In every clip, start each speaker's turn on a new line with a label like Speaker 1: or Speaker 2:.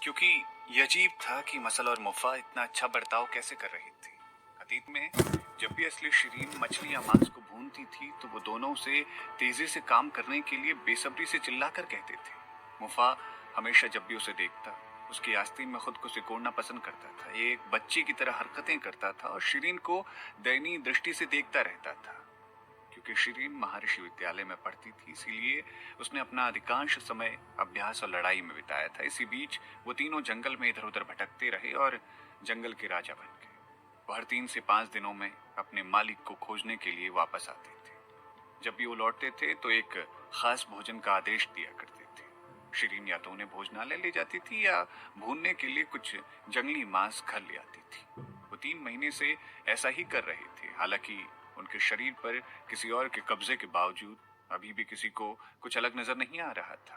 Speaker 1: क्योंकि ये अजीब था कि मसल और मुफ़ा इतना अच्छा बर्ताव कैसे कर रही थी। अतीत में जब भी असली शिरीन मछली या मांस को भूनती थी तो वो दोनों उसे तेजी से काम करने के लिए बेसब्री से चिल्लाकर कहते थे। मुफ़ा हमेशा जब भी उसे देखता उसकी आस्तीन में खुद को सिकोड़ना पसंद करता था। ये एक बच्चे की तरह हरकतें करता था और शिरीन को दयनीय दृष्टि से देखता रहता था। क्योंकि शिरीन महर्षि विद्यालय में पढ़ती थी इसीलिए उसने अपना अधिकांश समय अभ्यास और लड़ाई में बिताया था। इसी बीच वो तीनों जंगल में इधर उधर भटकते रहे और जंगल के राजा बन गए। वो हर 3 से 5 दिनों में अपने मालिक को खोजने के लिए वापस आते थे। जब भी वो लौटते थे तो एक खास भोजन का आदेश दिया करते थे। शिरीन या तो उन्हें भोजनालय ले जाती थी या भूनने के लिए कुछ जंगली मांस घर ले आती थी। वो 3 महीने से ऐसा ही कर रहे थे। हालांकि उनके शरीर पर किसी और के कब्जे के बावजूद अभी भी किसी को कुछ अलग नजर नहीं आ रहा था।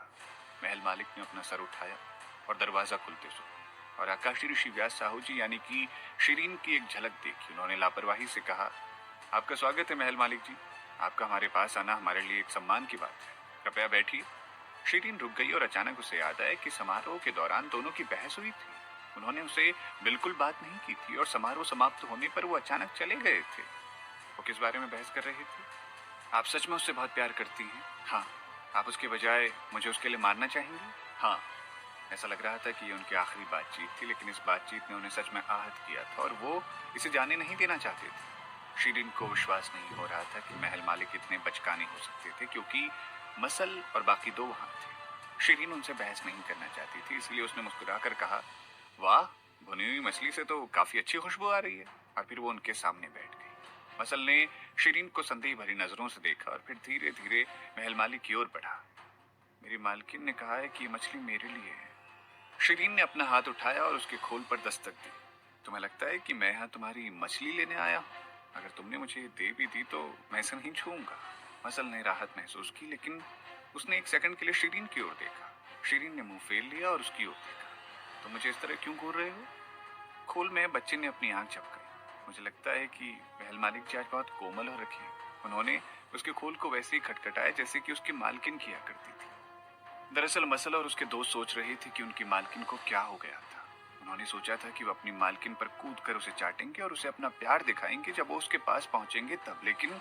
Speaker 1: महल मालिक ने अपना सर उठाया और दरवाजा खुलते सुना और आकाशी ऋषि व्यास साहू जी यानी कि शिरीन की एक झलक देखी। उन्होंने लापरवाही से कहा, आपका स्वागत है महल मालिक जी। आपका हमारे पास आना हमारे लिए एक सम्मान की बात है। कृपया बैठिए। शिरीन रुक गई और अचानक उसे याद आया कि समारोह के दौरान दोनों की बहस हुई थी। उन्होंने उसे बिल्कुल बात नहीं की थी और समारोह समाप्त होने पर वो अचानक चले गए थे। वो किस बारे में बहस कर रहे थे? आप सच में उससे बहुत प्यार करती हैं? हाँ। आप उसके बजाय मुझे उसके लिए मारना चाहेंगी? हाँ। ऐसा लग रहा था कि ये उनकी आखिरी बातचीत थी, लेकिन इस बातचीत ने उन्हें सच में आहत किया था और वो इसे जाने नहीं देना चाहते थे। शिरीन को विश्वास नहीं हो रहा था कि महल मालिक इतने बचकाने हो सकते थे, क्योंकि मसल और बाकी 2 वहां थे। शिरीन उनसे बहस नहीं करना चाहती थी, इसलिए उसने मुस्कुराकर कहा, वाह, भुनी हुई मछली से तो काफी अच्छी खुशबू आ रही है। और फिर वो उनके सामने बैठ गई। मसल ने शिरीन को संदेह भरी नजरों से देखा और फिर धीरे धीरे महल मालिक की ओर बढ़ा। मेरी मालकिन ने कहा है कि ये मछली मेरे लिए है। शिरीन ने अपना हाथ उठाया और उसके खोल पर दस्तक दी। तुम्हें लगता है कि मैं यहाँ तुम्हारी मछली लेने आया हूँ? अगर तुमने मुझे दे भी दी तो मैं इसे नहीं छूऊंगा। मसल ने राहत महसूस की, लेकिन उसने एक सेकंड के लिए शिरीन की ओर देखा। शिरीन ने मुंह फेर लिया और उसकी ओर देखा। तुम मुझे इस तरह क्यों घूर रहे हो? खोल में बच्चे ने अपनी आंख झपकाई। मुझे लगता है कि महल मालिक जी आज बहुत कोमल हो रखे हैं। उन्होंने उसके खोल को वैसे ही खटखटाया जैसे कि उसकी मालकिन किया करती थी। दरअसल मसल और उसके दोस्त सोच रहे थे कि उनकी मालकिन को क्या हो गया था। उन्होंने सोचा था कि वो अपनी मालकिन पर कूद कर उसे चाटेंगे और उसे अपना प्यार दिखाएंगे जब वो उसके पास पहुंचेंगे तब। लेकिन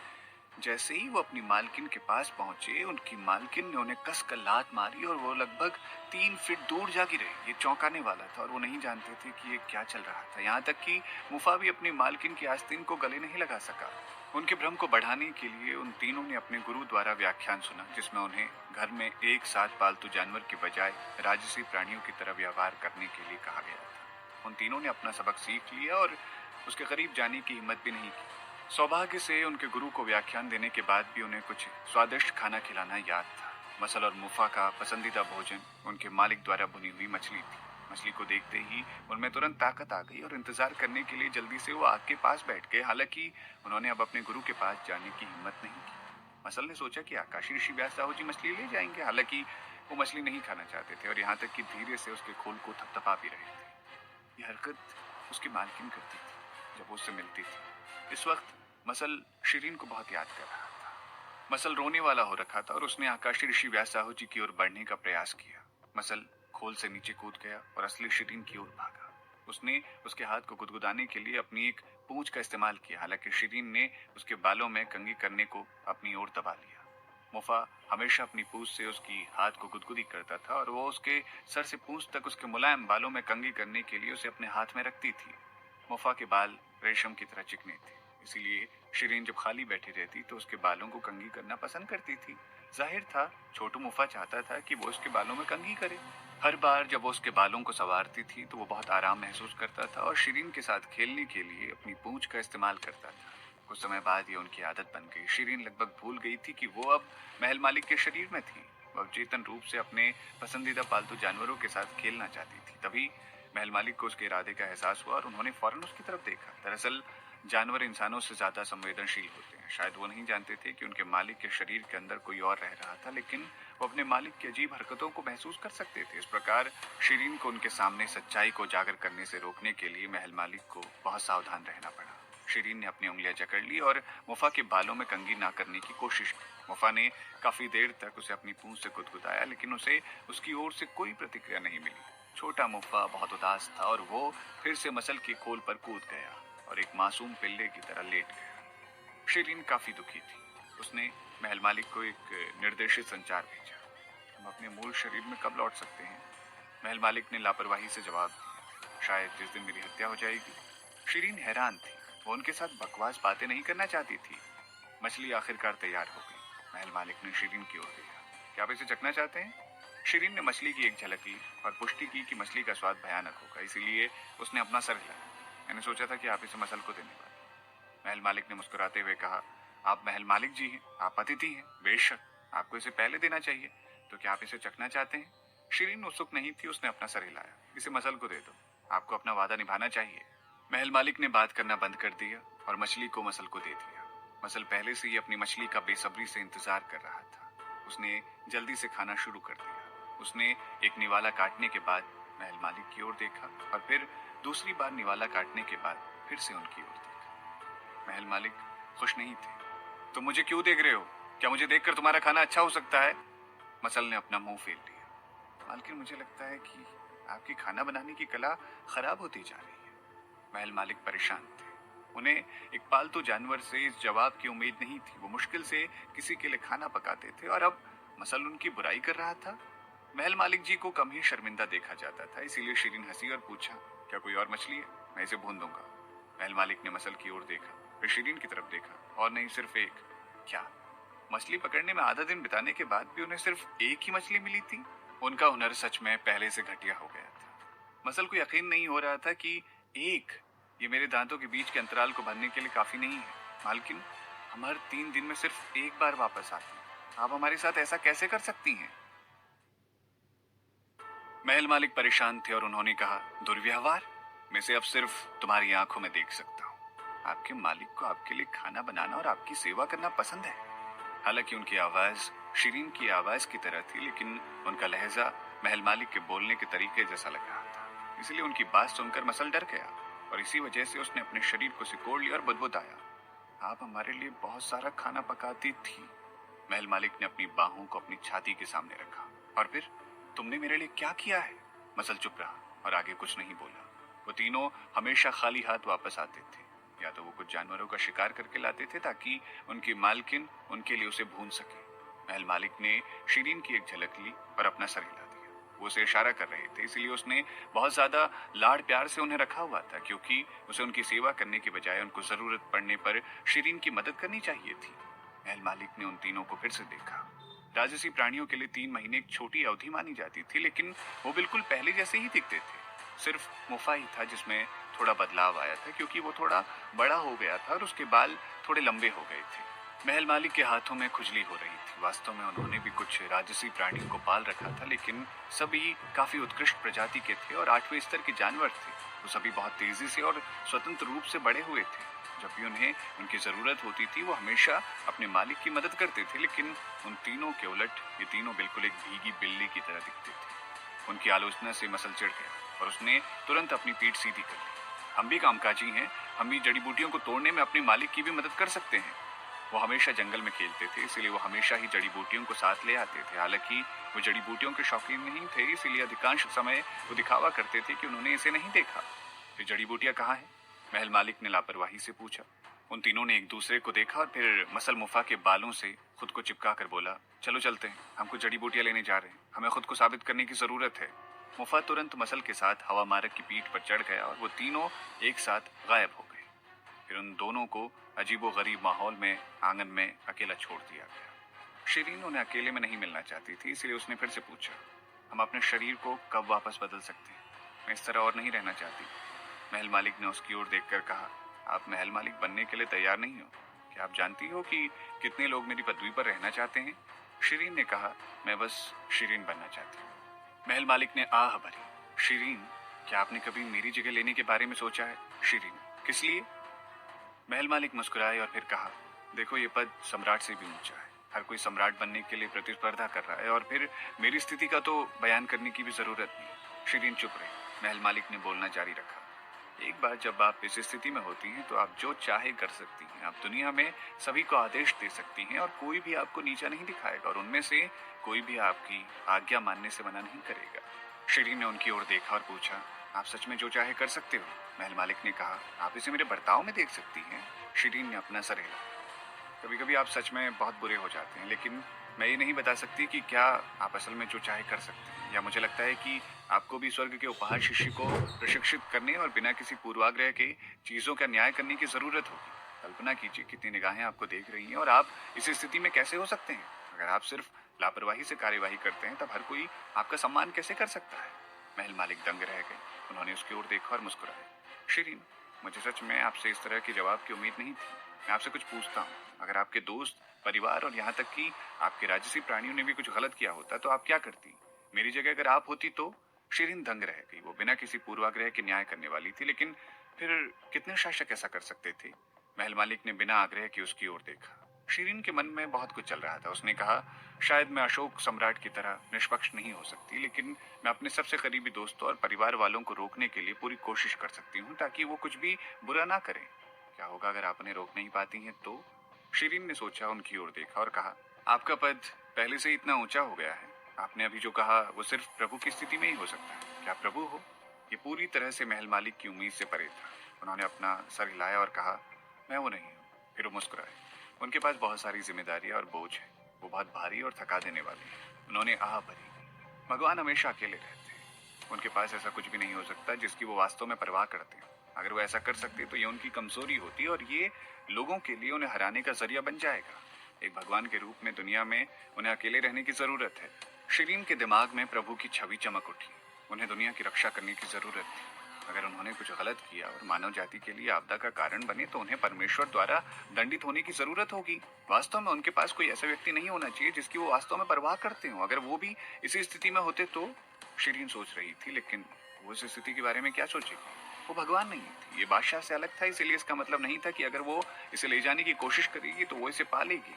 Speaker 1: जैसे ही वो अपनी मालकिन के पास पहुंचे, उनकी मालकिन ने उन्हें कस कर लात मारी और वो लगभग 3 फीट दूर जा गिरे। ये चौंकाने वाला था और वो नहीं जानते थे कि ये क्या चल रहा था। यहाँ तक कि मुफा भी अपनी मालकिन की आस्तीन को गले नहीं लगा सका। उनके भ्रम को बढ़ाने के लिए उन तीनों ने अपने गुरु द्वारा व्याख्यान सुना, जिसमें उन्हें घर में एक साथ पालतू जानवर के बजाय राजसी प्राणियों की तरह व्यवहार करने के लिए कहा गया था। उन तीनों ने अपना सबक सीख लिया और उसके करीब जाने की हिम्मत भी नहीं की। सौभाग्य से उनके गुरु को व्याख्यान देने के बाद भी उन्हें कुछ स्वादिष्ट खाना खिलाना याद था। मसल और मुफा का पसंदीदा भोजन उनके मालिक द्वारा भुनी हुई मछली थी। मछली को देखते ही उनमें तुरंत ताकत आ गई और इंतजार करने के लिए जल्दी से वो आग के पास बैठ गए। हालांकि उन्होंने अब अपने गुरु के पास जाने की हिम्मत नहीं की। मसल ने सोचा कि आकाशी ऋषि व्यास साहू जी मछली ले जाएंगे। हालांकि वो मछली नहीं खाना चाहते थे और यहाँ तक कि धीरे से उसके खोल को थपथपा भी रहे थे। यह हरकत उसकी मालकिन करती थी जब वो उससे मिलती थी। इस वक्त मसल शिरीन को बहुत याद कर रहा था। मसल रोने वाला हो रखा था और उसने आकाशी ऋषि व्यास साहू जी की ओर बढ़ने का प्रयास किया। मसल खोल से नीचे कूद गया और असली शिरीन की ओर भागा। उसने उसके हाथ को गुदगुदाने के लिए अपनी एक पूंछ का इस्तेमाल किया। हालांकि शिरीन ने उसके बालों में कंघी करने को अपनी ओर दबा लिया। मुफा हमेशा अपनी पूंछ से उसकी हाथ को गुदगुदी करता था और वो उसके सर से पूंछ तक उसके मुलायम बालों में कंघी करने के लिए उसे अपने हाथ में रखती थी। मुफा के बाल रेशम की तरह चिकने थे, इसीलिए शिरीन जब खाली बैठी रहती तो उसके बालों को कंघी करना पसंद करती थी। जाहिर था छोटू मुफा चाहता था कि वो उसके बालों में कंघी करे। हर बार जब वो उसके बालों को संवारती थी तो वो बहुत आराम महसूस करता था और शिरीन के साथ खेलने के लिए अपनी पूंछ का इस्तेमाल करता था। कुछ समय बाद ये उनकी आदत बन गई। शिरीन लगभग भूल गई थी कि वो अब महल मालिक के शरीर में थी। वो अवचेतन रूप से अपने पसंदीदा पालतू जानवरों के साथ खेलना चाहती थी। तभी महल मालिक को उसके इरादे का एहसास हुआ और उन्होंने फौरन उसकी तरफ देखा। दरअसल जानवर इंसानों से ज्यादा संवेदनशील होते हैं। शायद वो नहीं जानते थे कि उनके मालिक के शरीर के अंदर कोई और रह रहा था, लेकिन वो अपने मालिक की अजीब हरकतों को महसूस कर सकते थे। इस प्रकार शिरीन को उनके सामने सच्चाई को उजागर करने से रोकने के लिए महल मालिक को बहुत सावधान रहना पड़ा। शिरीन ने अपनी उंगलियां जकड़ ली और मुफा के बालों में कंघी ना करने की कोशिश की। मुफा ने काफी देर तक उसे अपनी पूंछ से गुदगुदाया, लेकिन उसे उसकी ओर से कोई प्रतिक्रिया नहीं मिली। छोटा मुफ्फा बहुत उदास था और वो फिर से मसल की खोल पर कूद गया और एक मासूम पिल्ले की तरह लेट गया। शिरीन काफी दुखी थी। उसने महल मालिक को एक निर्देशित संचार भेजा। हम अपने मूल शरीर में कब लौट सकते हैं? महल मालिक ने लापरवाही से जवाब दिया। शायद जिस दिन मेरी हत्या हो जाएगी। शिरीन हैरान थी। वो उनके साथ बकवास बातें नहीं करना चाहती थी। मछली आखिरकार तैयार हो गई। महल मालिक ने शिरीन की ओर देखा। क्या आप इसे चखना चाहते हैं? शिरीन ने मछली की एक झलक ली और पुष्टि की कि मछली का स्वाद भयानक होगा, इसीलिए उसने अपना सर हिलाया। मैंने सोचा था कि आप इसे मसल को देने वाले। महल मालिक ने मुस्कुराते हुए कहा, आप महल मालिक जी हैं, आप अतिथि हैं। बेशक, आपको इसे पहले देना चाहिए। तो क्या आप इसे चखना चाहते हैं? शिरीन उत्सुक नहीं थी। उसने अपना सर हिलाया। इसे मसल को दे दो, आपको अपना वादा निभाना चाहिए। महल मालिक ने बात करना बंद कर दिया और मछली को मसल को दे दिया। मसल पहले से ही अपनी मछली का बेसब्री से इंतजार कर रहा था। उसने जल्दी से खाना शुरू कर दिया। उसने एक निवाला काटने के बाद महल मालिक की ओर देखा और फिर दूसरी बार निवाला काटने के बाद फिर से उनकी ओर देखा। महल मालिक खुश नहीं थे। तुम मुझे क्यों देख रहे हो? क्या मुझे देखकर तुम्हारा खाना अच्छा हो सकता है? मसल ने अपना मुंह फेर लिया। मालकिन, मुझे लगता है कि आपकी खाना बनाने की कला खराब होती जा रही है। महल मालिक परेशान थे। उन्हें एक पालतू जानवर से इस जवाब की उम्मीद नहीं थी। वो मुश्किल से किसी के लिए खाना पकाते थे और अब मसल उनकी बुराई कर रहा था। महल मालिक जी को कम ही शर्मिंदा देखा जाता था, इसीलिए शिरीन हंसी और पूछा, क्या कोई और मछली है? मैं इसे भून दूंगा। महल मालिक ने मसल की ओर देखा, फिर शिरीन की तरफ देखा। और नहीं, सिर्फ एक? क्या मछली पकड़ने में आधा दिन बिताने के बाद भी उन्हें सिर्फ एक ही मछली मिली थी? उनका हुनर सच में पहले से घटिया हो गया था। मसल को यकीन नहीं हो रहा था कि एक, ये मेरे दांतों के बीच के अंतराल को भरने के लिए काफी नहीं है। मालकिन, हम हर 3 दिन में सिर्फ एक बार वापस आते हैं। आप हमारे साथ ऐसा कैसे कर सकती हैं? महल मालिक परेशान थे और उन्होंने कहा, दुर्व्यवहार? मैं इसे अब सिर्फ तुम्हारी आंखों में देख सकता हूँ। आपके मालिक को आपके लिए खाना बनाना और आपकी सेवा करना पसंद है। हालांकि उनकी आवाज शिरीन की आवाज की तरह थी, लेकिन उनका लहजा महल मालिक के बोलने के तरीके जैसा लग रहा था। इसलिए उनकी बात सुनकर मसल डर गया और इसी वजह से उसने अपने शरीर को सिकोड़ लिया और बुदबुदाया, आप हमारे लिए बहुत सारा खाना पकाती थी। महल मालिक ने अपनी बाहों को अपनी छाती के सामने रखा। और फिर तुमने मेरे लिए क्या किया है? मसल चुप रहा और आगे कुछ नहीं बोला। वो तीनों हमेशा खाली हाथ वापस आते थे। या तो वो कुछ जानवरों का शिकार करके लाते थे ताकि उनकी मालकिन उनके लिए उसे भून सके। महल मालिक ने शिरीन की एक झलक ली और अपना सर हिला दिया। वो उसे इशारा कर रहे थे, इसलिए उसने बहुत ज्यादा लाड़ प्यार से उन्हें रखा हुआ था, क्योंकि उसे उनकी सेवा करने के बजाय उनको जरूरत पड़ने पर शिरीन की मदद करनी चाहिए थी। महल मालिक ने उन तीनों को फिर से देखा। राजसी प्राणियों के लिए 3 महीने एक छोटी अवधि मानी जाती थी, लेकिन वो बिल्कुल पहले जैसे ही दिखते थे। सिर्फ मुफा ही था जिसमें थोड़ा बदलाव आया था, क्योंकि वो थोड़ा बड़ा हो गया था और उसके बाल थोड़े लंबे हो गए थे। महल मालिक के हाथों में खुजली हो रही थी। वास्तव में उन्होंने भी कुछ राजसी प्राणियों को पाल रखा था, लेकिन सभी काफी उत्कृष्ट प्रजाति के थे और 8वें स्तर के जानवर थे। वो सभी बहुत तेजी से और स्वतंत्र रूप से बड़े हुए थे। जब भी उन्हें उनकी जरूरत होती थी वो हमेशा अपने मालिक की मदद करते थे, लेकिन उन तीनों के उलट ये तीनों बिल्कुल एक भीगी बिल्ली की तरह दिखते थे। उनकी आलोचना से मसल चिढ़ गया और उसने तुरंत अपनी पीठ सीधी कर ली। हम भी कामकाजी हैं, हम भी जड़ी बूटियों को तोड़ने में अपने मालिक की भी मदद कर सकते हैं। वो हमेशा जंगल में खेलते थे, इसीलिए वो हमेशा ही जड़ी बूटियों को साथ ले आते थे। हालांकि वो जड़ी बूटियों के शौकीन नहीं थे, इसीलिए अधिकांश समय वो दिखावा करते थे कि उन्होंने इसे नहीं देखा। फिर जड़ी बूटियां कहाँ हैं? महल मालिक ने लापरवाही से पूछा। उन तीनों ने एक दूसरे को देखा और फिर मसल मुफा के बालों से खुद को चिपका कर बोला, चलो चलते हैं, हम कुछ जड़ी बूटियां लेने जा रहे हैं, हमें खुद को साबित करने की जरूरत है। मुफा तुरंत मसल के साथ हवा मारक की पीठ पर चढ़ गया और वो तीनों एक साथ गायब हो गए। फिर उन दोनों को अजीबोगरीब माहौल में आंगन में अकेला छोड़ दिया गया। शिरीन उन्हें अकेले में नहीं मिलना चाहती थी, इसलिए उसने फिर से पूछा, हम अपने शरीर को कब वापस बदल सकते हैं? मैं इस तरह और नहीं रहना चाहती। महल मालिक ने उसकी ओर देखकर कहा, आप महल मालिक बनने के लिए तैयार नहीं हो? क्या आप जानती हो कि कितने लोग मेरी पदवी पर रहना चाहते हैं? शिरीन ने कहा, मैं बस शिरीन बनना चाहती हूँ। महल मालिक ने आह भरी, शिरीन, क्या आपने कभी मेरी जगह लेने के बारे में सोचा है? शिरीन, किस लिए? महल मालिक मुस्कुराए और फिर कहा, देखो, ये पद सम्राट से भी ऊंचा है। हर कोई सम्राट बनने के लिए प्रतिस्पर्धा कर रहा है और फिर मेरी स्थिति का तो बयान करने की भी जरूरत नहीं। शिरीन चुप रही। महल मालिक ने बोलना जारी रखा, एक बार जब आप इस स्थिति में होती हैं तो आप जो चाहे कर सकती हैं। आप दुनिया में सभी को आदेश दे सकती हैं और कोई भी आपको नीचा नहीं दिखाएगा और उनमें से कोई भी आपकी आज्ञा मानने से मना नहीं करेगा। शिरीन ने उनकी ओर देखा और पूछा, आप सच में जो चाहे कर सकते हो? महल मालिक ने कहा, आप इसे मेरे बर्ताव में देख सकती हैं। शिरीन ने अपना सर हिलाया। कभी कभी आप सच में बहुत बुरे हो जाते हैं, लेकिन मैं ये नहीं बता सकती कि क्या आप असल में जो चाहे कर सकते हैं। या मुझे लगता है कि आपको भी स्वर्ग के उपहार शिष्य को प्रशिक्षित करने और बिना किसी पूर्वाग्रह के चीजों का न्याय करने की जरूरत होगी। कल्पना कीजिए कितनी निगाहें आपको देख रही हैं और आप इस स्थिति में कैसे हो सकते हैं। अगर आप सिर्फ लापरवाही से कार्यवाही करते हैं तब हर कोई आपका सम्मान कैसे कर सकता है? महल मालिक दंग रह गए। उन्होंने उसकी ओर देखा और मुस्कुराए। शिरीन, मुझे सच में आपसे इस तरह के जवाब की उम्मीद नहीं थी। मैं आपसे कुछ पूछता हूँ, अगर आपके दोस्त, परिवार और यहाँ तक कि आपके राजसी प्राणियों ने भी कुछ गलत किया होता तो आप क्या करती? मेरी जगह अगर आप होती तो? शिरीन दंग रह गई। वो बिना किसी पूर्वाग्रह के न्याय करने वाली थी, लेकिन फिर कितने शासक ऐसा कर सकते थे? महल मालिक ने बिना आग्रह के उसकी ओर देखा। शिरीन के मन में बहुत कुछ चल रहा था। उसने कहा, शायद मैं अशोक सम्राट की तरह निष्पक्ष नहीं हो सकती, लेकिन मैं अपने सबसे करीबी दोस्तों और परिवार वालों को रोकने के लिए पूरी कोशिश कर सकती हूँ ताकि वो कुछ भी बुरा ना करें। क्या होगा अगर आप उन्हें रोक नहीं पाती हैं तो? शिरीन ने सोचा, उनकी ओर देखा और कहा, आपका पद पहले से इतना ऊंचा हो गया है। आपने अभी जो कहा वो सिर्फ प्रभु की स्थिति में ही हो सकता है। क्या प्रभु हो? ये पूरी तरह से महल मालिक की उम्मीद से परे था। उन्होंने अपना सर हिलाया और कहा, मैं वो नहीं हूँ। फिर वो मुस्कुराए। उनके पास बहुत सारी जिम्मेदारियां और बोझ है। वो बहुत भारी और थका देने वाली है। उन्होंने आह भरी। भगवान हमेशा अकेले रहते हैं। उनके पास ऐसा कुछ भी नहीं हो सकता जिसकी वो वास्तव में परवाह करते हो। अगर वो ऐसा कर सकते तो ये उनकी कमजोरी होती और ये लोगों के लिए उन्हें हराने का जरिया बन जाएगा। एक भगवान के रूप में दुनिया में उन्हें अकेले रहने की जरूरत है। शिरीन के दिमाग में प्रभु की छवि चमक उठी। उन्हें दुनिया की रक्षा करने की जरूरत थी। अगर उन्होंने कुछ गलत किया और मानव जाति के लिए आपदा का कारण बने तो उन्हें परमेश्वर द्वारा दंडित होने की जरूरत होगी। वास्तव में उनके पास कोई ऐसा व्यक्ति नहीं होना चाहिए जिसकी वो वास्तव में परवाह करते हो। अगर वो भी इसी स्थिति में होते तो? शिरीन सोच रही थी, लेकिन वो इस स्थिति के बारे में क्या सोचेगी? वो भगवान नहीं थी। ये बादशाह से अलग था, इसीलिए इसका मतलब नहीं था कि अगर वो इसे ले जाने की कोशिश करेगी तो वो इसे पालेगी।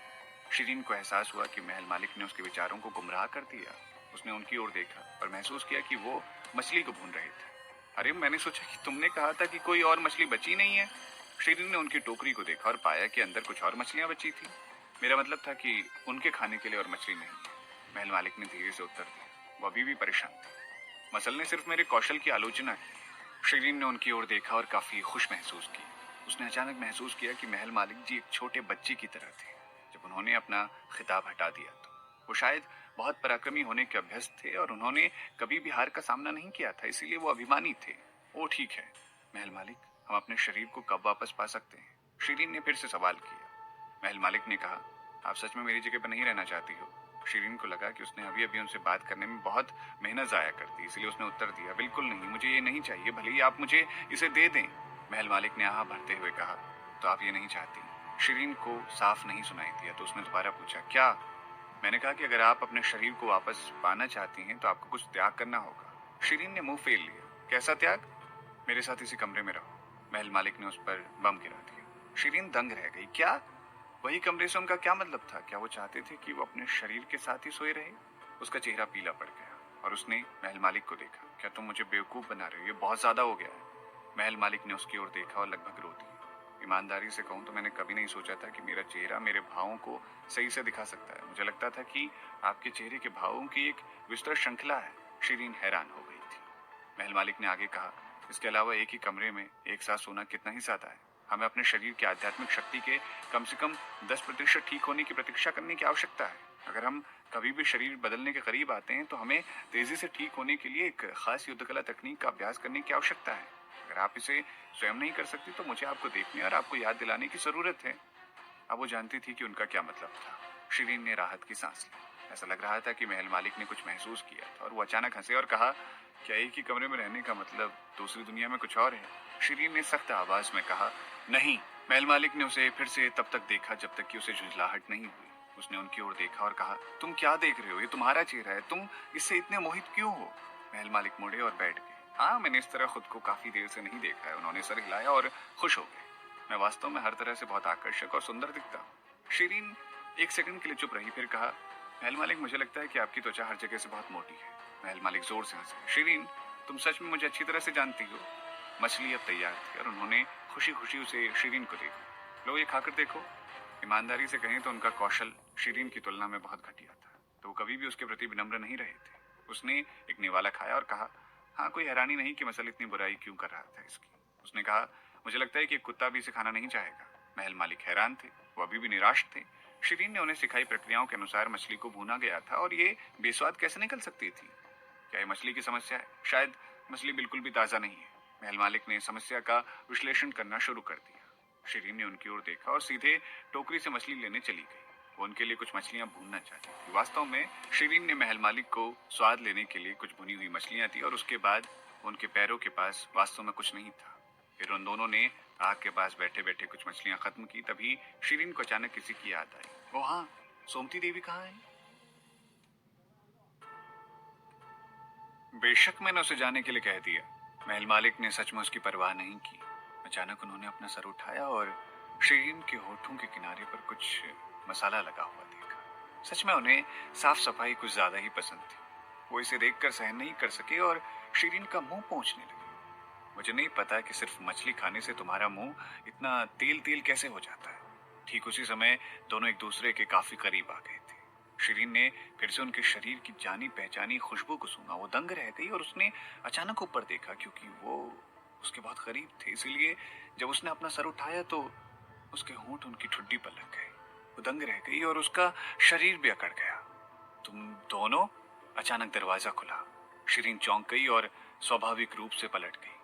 Speaker 1: शिरीन को एहसास हुआ कि महल मालिक ने उसके विचारों को गुमराह कर दिया। उसने उनकी ओर देखा और महसूस किया कि वो मछली को भून रहे थे। अरे, मैंने सोचा कि तुमने कहा था कि कोई और मछली बची नहीं है। शिरीन ने उनकी टोकरी को देखा और पाया कि अंदर कुछ और मछलियां बची थी। मेरा मतलब था कि उनके खाने के लिए और मछली नहीं है। महल मालिक ने धीरे से उत्तर दिया। वो अभी भी परेशान थे। मसल ने सिर्फ मेरे कौशल की आलोचना की। शिरीन ने उनकी ओर देखा और काफी खुश महसूस की। उसने अचानक महसूस किया कि महल मालिक जी एक छोटे बच्चे की तरह थे। जब उन्होंने अपना खिताब हटा दिया तो वो शायद बहुत पराक्रमी होने के अभ्यस्त थे और उन्होंने कभी भी हार का सामना नहीं किया था, इसीलिए वो अभिमानी थे। वो ठीक है महल मालिक, हम अपने शरीर को कब वापस पा सकते हैं? शिरीन ने फिर से सवाल किया। महल मालिक ने कहा, आप सच में मेरी जगह पर नहीं रहना चाहती हो? शिरीन को लगा कि उसने अभी अभी उनसे बात करने में बहुत मेहनत जाया कर दी, इसलिए उसने उत्तर दिया, बिल्कुल नहीं, मुझे ये नहीं चाहिए, भले ही आप मुझे इसे दे दें। महल मालिक ने आह भरते हुए कहा, तो आप ये नहीं चाहती? शिरीन को साफ नहीं सुनाई दिया तो उसने दोबारा पूछा, क्या? मैंने कहा कि अगर आप अपने शरीर को वापस पाना चाहती हैं तो आपको कुछ त्याग करना होगा। शिरीन ने मुंह फेर लिया। कैसा त्याग? मेरे साथ इसी कमरे में रहो। महल मालिक ने उस पर बम गिरा दिया। शिरीन दंग रह गई। क्या? वही कमरे से उनका क्या मतलब था? क्या वो चाहते थे कि वो अपने शरीर के साथ ही सोए रहे? उसका चेहरा पीला पड़ गया और उसने महल मालिक को देखा। क्या तुम मुझे बेवकूफ बना रहे हो? ये बहुत ज्यादा हो गया है। महल मालिक ने उसकी ओर देखा और लगभग रो दिया। ईमानदारी से कहूं तो मैंने कभी नहीं सोचा था कि मेरा चेहरा मेरे भावों को सही से दिखा सकता है। मुझे लगता था कि आपके चेहरे के भावों की एक विस्तृत श्रृंखला है। शिरीन हैरान हो गई थी। महल मालिक ने आगे कहा, इसके अलावा एक ही कमरे में एक साथ सोना कितना ही ज्यादा है। हमें अपने शरीर की आध्यात्मिक शक्ति के कम से कम 10% ठीक होने की प्रतीक्षा करने की आवश्यकता है। अगर हम कभी भी शरीर बदलने के करीब आते हैं तो हमें तेजी से ठीक होने के लिए एक खास युद्धकला तकनीक का अभ्यास करने की आवश्यकता है। अगर आप इसे स्वयं नहीं कर सकती तो मुझे आपको देखने और आपको याद दिलाने की जरूरत है। अब वो जानती थी कि उनका क्या मतलब था। शिरीन ने राहत की सांस ली। ऐसा लग रहा था कि महल मालिक ने कुछ महसूस किया था और वो अचानक हंसे और कहा, क्या एक ही कमरे में रहने का मतलब दूसरी दुनिया में कुछ और है? शिरीन ने सख्त आवाज में कहा, नहीं। महल मालिक ने उसे फिर से तब तक देखा जब तक कि उसे झुंझलाहट नहीं हुई। उसने उनकी ओर देखा और कहा, तुम क्या देख रहे हो? ये तुम्हारा चेहरा है, तुम इससे इतने मोहित क्यों हो? महल मालिक मुड़े और बैठ गए। हाँ, मैंने इस तरह खुद को काफी देर से नहीं देखा है। उन्होंने सर हिलाया और खुश हो गए। मैं वास्तव में हर तरह से बहुत आकर्षक और सुंदर दिखता हूँ। शिरीन एक सेकंड के लिए चुप रही, फिर कहा, महल मालिक, मुझे लगता है कि आपकी त्वचा हर जगह से बहुत मोटी है। महल मालिक जोर से हंसे। शिरीन, तुम सच में मुझे अच्छी तरह से जानती हो। मछली अब तैयार थी और उन्होंने खुशी खुशी उसे शिरीन को देखा। लो, ये खाकर देखो। ईमानदारी से कहें तो उनका कौशल शिरीन की तुलना में बहुत घटिया था, तो वो कभी भी उसके प्रति विनम्र नहीं रहे थे। उसने एक निवाला खाया और कहा, हाँ, कोई हैरानी नहीं कि मसल इतनी बुराई क्यों कर रहा था इसकी। उसने कहा, मुझे लगता है कि एक कुत्ता भी इसे खाना नहीं चाहेगा। महल मालिक हैरान थे, वो अभी भी निराश थे। शिरीन ने उन्हें सिखाई प्रक्रियाओं के अनुसार मछली को भूना गया था और ये बेस्वाद कैसे निकल सकती थी। क्या ये मछली की समस्या है? शायद मछली बिल्कुल भी ताजा नहीं है। महल मालिक ने समस्या का विश्लेषण करना शुरू कर दिया। शिरीन ने उनकी ओर देखा और सीधे टोकरी से मछली लेने चली गई। वो उनके लिए कुछ मछलियां भूनना चाहती थी। वास्तव में शिरीन ने महल मालिक को स्वाद लेने के लिए कुछ भुनी हुई मछलियां दी और उसके बाद उनके पैरों के पास वास्तव में कुछ नहीं था। फिर उन दोनों ने आग के पास बैठे बैठे कुछ मछलियां खत्म की। तभी शिरीन को अचानक किसी की याद आई। ओ हाँ, सोमती देवी कहाँ है? बेशक मैंने उसे जाने के लिए कह दिया। महल मालिक ने सच में उसकी परवाह नहीं की। अचानक उन्होंने अपना सर उठाया और शिरीन के होठों के किनारे पर कुछ मसाला लगा हुआ देखा। सच में उन्हें साफ सफाई कुछ ज्यादा ही पसंद थी। वो इसे देखकर सहन नहीं कर सके और शिरीन का मुंह पोंछने लगे। मुझे नहीं पता कि सिर्फ मछली खाने से तुम्हारा मुंह इतना तेल तेल कैसे हो जाता है। ठीक उसी समय दोनों एक दूसरे के काफी करीब आ गए थे। शिरीन ने फिर से उनके शरीर की जानी पहचानी खुशबू को सूंघा। वो दंग रह गई और उसने अचानक ऊपर देखा, क्योंकि वो उसके बहुत करीब थे। इसीलिए जब उसने अपना सर उठाया तो उसके होंठ उनकी ठुड्डी पर लग गए। वो दंग रह गई और उसका शरीर भी अकड़ गया। तुम दोनों? अचानक दरवाजा खुला। शिरीन चौंक गई और स्वाभाविक रूप से पलट गई।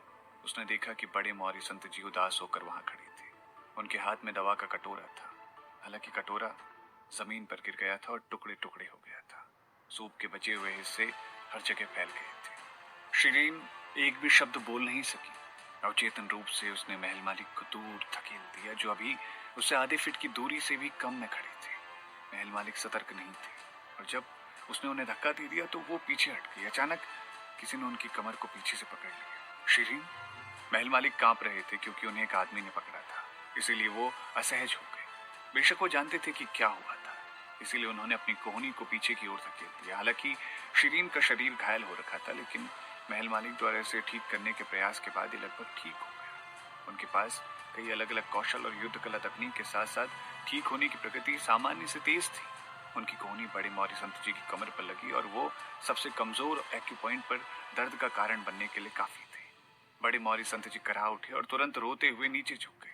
Speaker 1: उसने देखा कि बड़े मौर्य संत जी उदास होकर वहां खड़े थे। उनके हाथ में दवा का कटोरा था। हालांकि कटोरा जमीन पर गिर गया था और टुकड़े टुकड़े हो गया था। सूप के बचे हुए हिस्से हर जगह फैल गए थे। शिरीन एक भी शब्द बोल नहीं सकी। अवचेतन रूप से उसने महल मालिक को दूर धकेल दिया, जो अभी उससे आधे फीट की दूरी से भी कम में खड़े थे। महल मालिक सतर्क नहीं थे और जब उसने उन्हें धक्का दे दिया तो वो पीछे हट गई। अचानक किसी ने उनकी कमर को पीछे से पकड़ लिया। शिरीन? महल मालिक कांप रहे थे क्योंकि उन्हें एक आदमी ने पकड़ा था। इसीलिए वो असहज हो गए। बेशक वो जानते थे कि क्या हुआ था, इसीलिए उन्होंने अपनी कोहनी को पीछे की ओर धकेल दिया। हालांकि शिरीन का शरीर घायल हो रखा था, लेकिन महल मालिक द्वारा इसे ठीक करने के प्रयास के बाद ये लगभग ठीक हो गया। उनके पास कई अलग अलग कौशल और युद्ध कला तकनीक के साथ साथ ठीक होने की प्रगति सामान्य से तेज थी। उनकी कोहनी बड़े मौर्य संत जी की कमर पर लगी और वो सबसे कमजोर एक्यूपॉइंट पर दर्द का कारण बनने के लिए काफी थे। बड़े मौर्य संत जी कराह उठे और तुरंत रोते हुए नीचे झुक गए।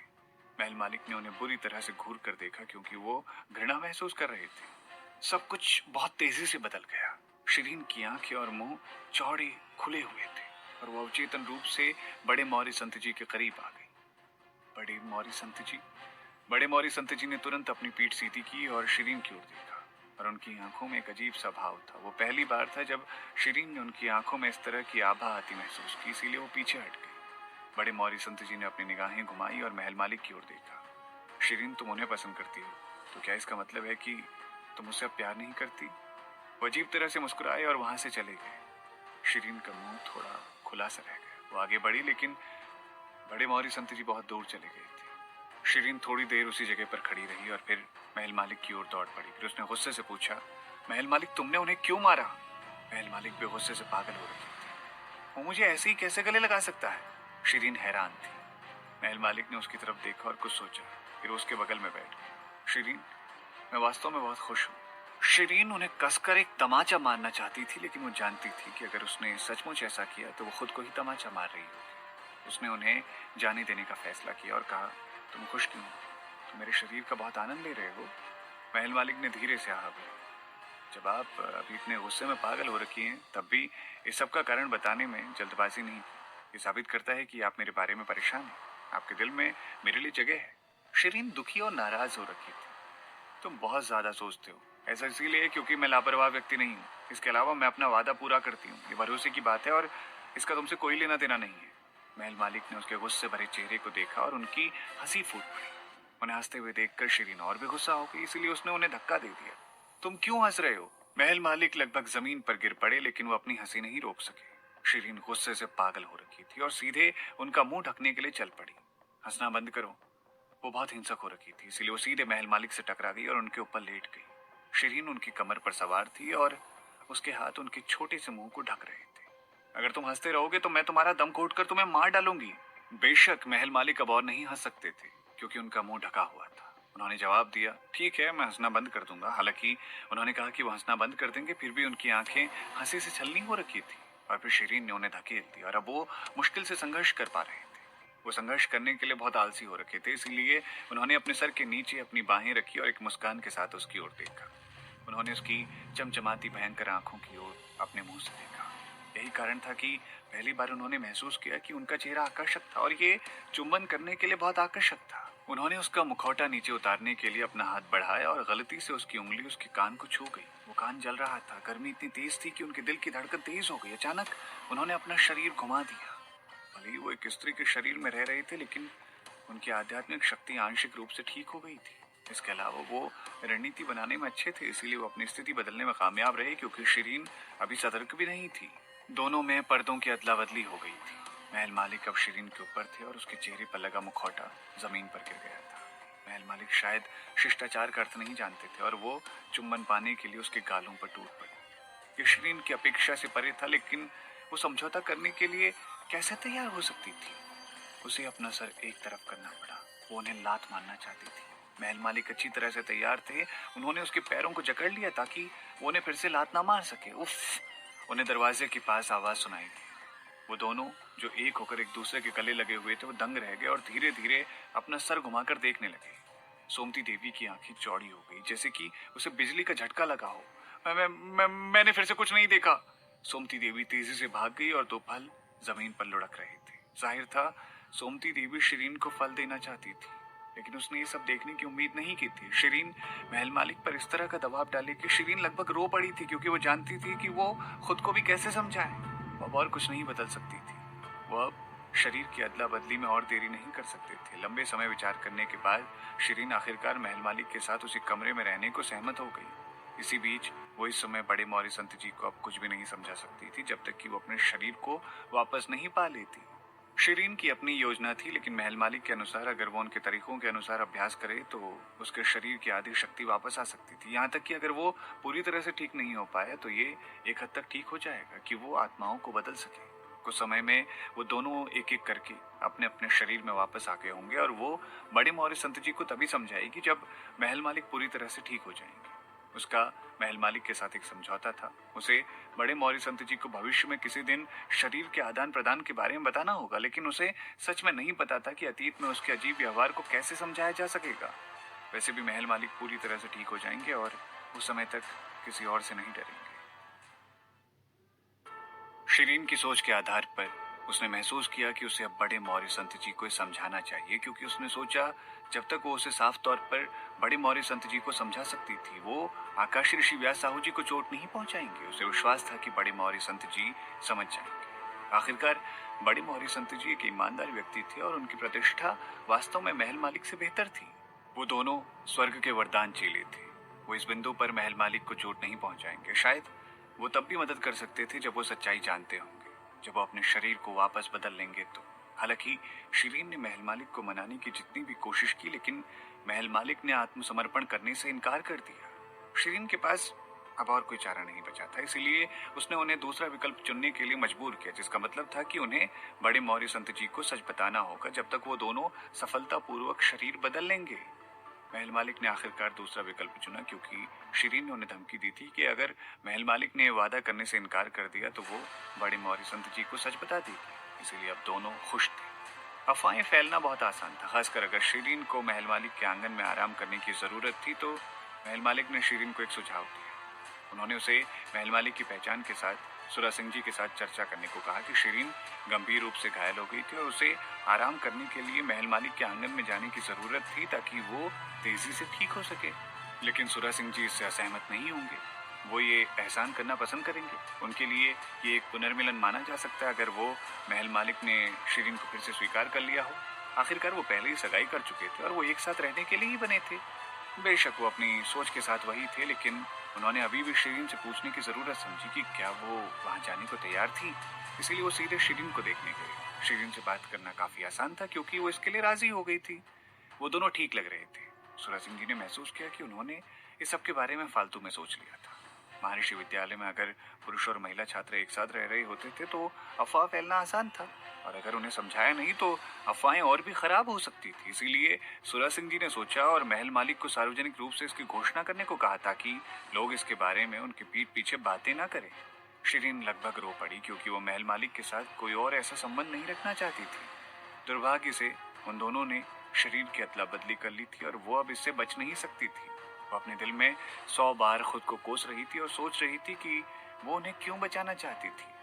Speaker 1: महल मालिक ने उन्हें बुरी तरह से घूर कर देखा, क्योंकि वो घृणा महसूस कर रहे थे। सब कुछ बहुत तेजी से बदल गया। शिरीन की आंखें और मुंह चौड़े खुले हुए थे और वो अवचेतन रूप से बड़े मौर्य संत जी के करीब आ गई। बड़े मौर्य संत जी? बड़े मौर्य संत जी ने तुरंत अपनी पीठ सीधी की और शिरीन की ओर देखा और उनकी आंखों में एक अजीब सा भाव था। वो पहली बार था जब शिरीन ने उनकी आंखों में इस तरह की आभा आती महसूस की, इसीलिए वो पीछे हट गई। बड़े मौर्य संत जी ने अपनी निगाहें घुमाई और महल मालिक की ओर देखा। शिरीन, तुम उन्हें पसंद करती हो, तो क्या इसका मतलब है कि तुम उससे अब प्यार नहीं करती? वो अजीब तरह से मुस्कुराए और वहां से चले गए। शिरीन का मुंह थोड़ा खुला सा रह गया। वो आगे बढ़ी, लेकिन बड़े मौर्य संत जी बहुत दूर चले गए थे। शिरीन थोड़ी देर उसी जगह पर खड़ी रही और फिर महल मालिक की ओर दौड़ पड़ी। फिर उसने गुस्से से पूछा, महल मालिक, तुमने उन्हें क्यों मारा? महल मालिक भी गुस्से से पागल हो रखे थे। वो मुझे ऐसे ही कैसे गले लगा सकता है? शिरीन हैरान थी। महल मालिक ने उसकी तरफ देखा और कुछ सोचा, फिर उसके बगल में बैठ गई। शिरीन, मैं वास्तव में बहुत खुश हूँ। शिरीन उन्हें कसकर एक तमाचा मारना चाहती थी, लेकिन वो जानती थी कि अगर उसने सचमुच ऐसा किया तो वो खुद को ही तमाचा मार रही होगी। उसने उन्हें जाने देने का फैसला किया और कहा, तुम खुश क्यों हो? तुम मेरे शरीर का बहुत आनंद ले रहे हो। महल मालिक ने धीरे से आहा भरा, जब आप अभी इतने गुस्से में पागल हो रखी हैं, तब भी इस सब का कारण बताने में जल्दबाजी नहीं की। ये साबित करता है कि आप मेरे बारे में परेशान हैं। आपके दिल में मेरे लिए जगह है। शिरीन दुखी और नाराज हो रखी थी। तुम बहुत ज्यादा सोचते हो। ऐसा इसीलिए क्योंकि मैं लापरवाह व्यक्ति नहीं हूँ। इसके अलावा मैं अपना वादा पूरा करती हूँ। ये भरोसे की बात है और इसका तुमसे कोई लेना देना नहीं है। महल मालिक ने उसके गुस्से भरे चेहरे को देखा और उनकी हंसी फूट पड़ी। उन्हें हंसते हुए देखकर शिरीन और भी गुस्सा हो गई, इसीलिए उसने उन्हें धक्का दे दिया। तुम क्यों हंस रहे हो? महल मालिक लगभग जमीन पर गिर पड़े, लेकिन वो अपनी हंसी नहीं रोक सके। शिरीन गुस्से से पागल हो रखी थी और सीधे उनका मुंह ढकने के लिए चल पड़ी। हंसना बंद करो। वो बहुत हिंसक हो रखी थी, इसलिए वो सीधे महल मालिक से टकरा गई और उनके ऊपर लेट गई। शिरीन उनकी कमर पर सवार थी और उसके हाथ उनके छोटे से मुंह को ढक रहे थे। अगर तुम हंसते रहोगे तो मैं तुम्हारा दम घोट तुम्हें मार डालूंगी। बेशक महल मालिक अब और नहीं हंस सकते थे, क्योंकि उनका मुंह ढका हुआ था। उन्होंने जवाब दिया, ठीक है, मैं हंसना बंद कर दूंगा। हालांकि उन्होंने कहा कि वो हंसना बंद कर देंगे, फिर भी उनकी आंखें हंसी से छलनी हो रखी थी। और फिर शिरीन ने उन्हें धकेल दिया और अब वो मुश्किल से संघर्ष कर पा रहे थे। वो संघर्ष करने के लिए बहुत आलसी हो रखे थे, इसीलिए उन्होंने अपने सर के नीचे अपनी बाहें रखी और एक मुस्कान के साथ उसकी ओर देखा। उन्होंने उसकी चमचमाती भयंकर आंखों की ओर अपने मुंह से देखा। यही कारण था कि पहली बार उन्होंने महसूस किया कि उनका चेहरा आकर्षक था और ये चुंबन करने के लिए बहुत आकर्षक था। उन्होंने उसका मुखौटा नीचे उतारने के लिए अपना हाथ बढ़ाया और गलती से उसकी उंगली उसके कान को छू गई। वो कान जल रहा था। गर्मी इतनी तेज थी कि उनके दिल की धड़कन तेज हो गई। अचानक उन्होंने अपना शरीर घुमा दिया। भले ही वो एक स्त्री के शरीर में रह रहे थे, लेकिन उनकी आध्यात्मिक शक्ति आंशिक रूप से ठीक हो गई थी। इसके अलावा वो रणनीति बनाने में अच्छे थे, इसीलिए वो अपनी स्थिति बदलने में कामयाब रहे, क्योंकि शिरीन अभी सतर्क भी नहीं थी। दोनों में पर्दों की अदला बदली हो गई थी। महल मालिक अब शिरीन के ऊपर थे और उसके चेहरे पर लगा मुखौटा जमीन पर गिर गया था। महल मालिक शायद शिष्टाचार का अर्थ नहीं जानते थे और वो चुम्बन पाने के लिए उसके गालों पर टूट पड़े। ये शिरीन की अपेक्षा से परे था, लेकिन वो समझौता करने के लिए कैसे तैयार हो सकती थी। उसे अपना सर एक तरफ करना पड़ा। वो उन्हें लात मारना चाहती थी। महल मालिक अच्छी तरह से तैयार थे। उन्होंने उसके पैरों को जकड़ लिया ताकि वो उन्हें फिर से लात ना मार सके। उफ! उन्हें दरवाजे के पास आवाज सुनाई दी। वो दोनों जो एक होकर एक दूसरे के गले लगे हुए थे, वो दंग रह गए और धीरे धीरे अपना सर घुमाकर देखने लगे। सोमती देवी की आंखें चौड़ी हो गई, जैसे कि उसे बिजली का झटका लगा हो। मैंने फिर से कुछ नहीं देखा। सोमती देवी तेजी से भाग गई और दो फल जमीन पर लुढ़क रहे थे। जाहिर था सोमती देवी शिरीन को फल देना चाहती थी, लेकिन उसने ये सब देखने की उम्मीद नहीं की थी। शिरीन महल मालिक पर इस तरह का दबाव डाले कि शिरीन लगभग रो पड़ी थी, क्योंकि वो जानती थी कि वो खुद को भी कैसे समझाए। वो और कुछ नहीं बदल सकती थी। वो अब शरीर की अदला बदली में और देरी नहीं कर सकते थे। लंबे समय विचार करने के बाद शिरीन आखिरकार महल मालिक के साथ उसी कमरे में रहने को सहमत हो गई। इसी बीच वो इस समय बड़े मौर्य संत जी को अब कुछ भी नहीं समझा सकती थी, जब तक कि वो अपने शरीर को वापस नहीं पा लेती। शिरीन की अपनी योजना थी, लेकिन महल मालिक के अनुसार अगर वो उनके तरीकों के अनुसार अभ्यास करे तो उसके शरीर की आधी शक्ति वापस आ सकती थी। यहाँ तक कि अगर वो पूरी तरह से ठीक नहीं हो पाया तो ये एक हद तक ठीक हो जाएगा कि वो आत्माओं को बदल सके। कुछ समय में वो दोनों एक एक करके अपने अपने शरीर में वापस आ गए होंगे और वो बड़े मौर्य संत जी को तभी समझाएगी जब महल मालिक पूरी तरह से ठीक हो जाएंगे। उसका महल मालिक के साथ एक समझौता था। उसे बड़े मौर्य संत जी को भविष्य में किसी दिन शरीर के आदान प्रदान के बारे में बताना होगा, लेकिन उसे सच में नहीं पता था कि अतीत में उसके अजीब व्यवहार को कैसे समझाया जा सकेगा। वैसे भी महल मालिक पूरी तरह से ठीक हो जाएंगे और उस समय तक किसी और से नहीं डरेंगे। शिरीन की सोच के आधार पर उसने महसूस किया कि उसे अब बड़े मौर्य संत जी को समझाना चाहिए, क्योंकि उसने सोचा जब तक वो उसे साफ तौर पर बड़े मौर्य संत जी को समझा सकती थी, वो आकाशी ऋषि व्यास साहू जी को चोट नहीं पहुंचाएंगे। उसे विश्वास था कि बड़े मौर्य संत जी समझ जाएंगे। आखिरकार बड़े मौर्य संत जी एक ईमानदार व्यक्ति थे और उनकी प्रतिष्ठा वास्तव में महल मालिक से बेहतर थी। वो दोनों स्वर्ग के वरदान चेले थे। वो इस बिंदु पर महल मालिक को चोट नहीं पहुंचाएंगे। शायद वो तब भी मदद कर सकते थे जब वो सच्चाई जानते होंगे, जब वो अपने शरीर को वापस बदल लेंगे तो। हालांकि शिरीन ने महल मालिक को मनाने की जितनी भी कोशिश की, लेकिन महल मालिक ने आत्मसमर्पण करने से इनकार कर दिया। शिरीन के पास अब और कोई चारा नहीं बचा था, इसीलिए उसने उन्हें दूसरा विकल्प चुनने के लिए मजबूर किया, जिसका मतलब था कि उन्हें बड़े मौर्य संत जी को सच बताना होगा जब तक वो दोनों सफलतापूर्वक शरीर बदल लेंगे। महल मालिक ने आखिरकार दूसरा विकल्प चुना, क्योंकि शिरीन ने उन्हें धमकी दी थी कि अगर महल मालिक ने वादा करने से इनकार कर दिया तो वो बड़े मौर्य संत जी को सच बता देगी। इसीलिए अब दोनों खुश थे। अफवाहें फैलना बहुत आसान था, खासकर अगर शिरीन को महल मालिक के आंगन में आराम करने की जरूरत थी। तो महल मालिक ने शिरीन को एक सुझाव दिया। उन्होंने उसे महल मालिक की पहचान के साथ सुरा सिंह जी के साथ चर्चा करने को कहा कि शिरीन गंभीर रूप से घायल हो गई थी और उसे आराम करने के लिए महल मालिक के आंगन में जाने की जरूरत थी ताकि वो तेजी से ठीक हो सके। लेकिन सुरा सिंह जी इससे असहमत नहीं होंगे। वो ये एहसान करना पसंद करेंगे। उनके लिए ये एक पुनर्मिलन माना जा सकता है अगर वो महल मालिक ने शिरीन को फिर से स्वीकार कर लिया हो। आखिरकार वो पहले ही सगाई कर चुके थे और वो एक साथ रहने के लिए ही बने थे। बेशक वो अपनी सोच के साथ वही थे, लेकिन उन्होंने अभी भी शिरीन से पूछने की जरूरत समझी कि क्या वो वहां जाने को तैयार थी। इसीलिए वो सीधे शिरीन को देखने गए। शिरीन से बात करना काफी आसान था, क्योंकि वो इसके लिए राजी हो गई थी। वो दोनों ठीक लग रहे थे। सुरा सिंह जी ने महसूस किया कि उन्होंने इस सब के बारे में फालतू में सोच लिया था। महर्षि विद्यालय में अगर पुरुष और महिला छात्र एक साथ रह रहे होते थे तो अफवाह फैलना आसान था। और अगर उन्हें समझाया नहीं तो अफवाहें और भी खराब हो सकती थी। इसीलिए सुरा सिंह जी ने सोचा और महल मालिक को सार्वजनिक रूप से इसकी घोषणा करने को कहा ताकि लोग इसके बारे में उनके पीठ पीछे बातें ना करें। शिरीन लगभग रो पड़ी क्योंकि वो महल मालिक के साथ कोई और ऐसा संबंध नहीं रखना चाहती थी। दुर्भाग्य से उन दोनों ने शरीर की अदला बदली कर ली थी और वो अब इससे बच नहीं सकती थी। वो अपने दिल में 100 बार खुद को कोस रही थी और सोच रही थी कि वो उन्हें क्यों बचाना चाहती थी।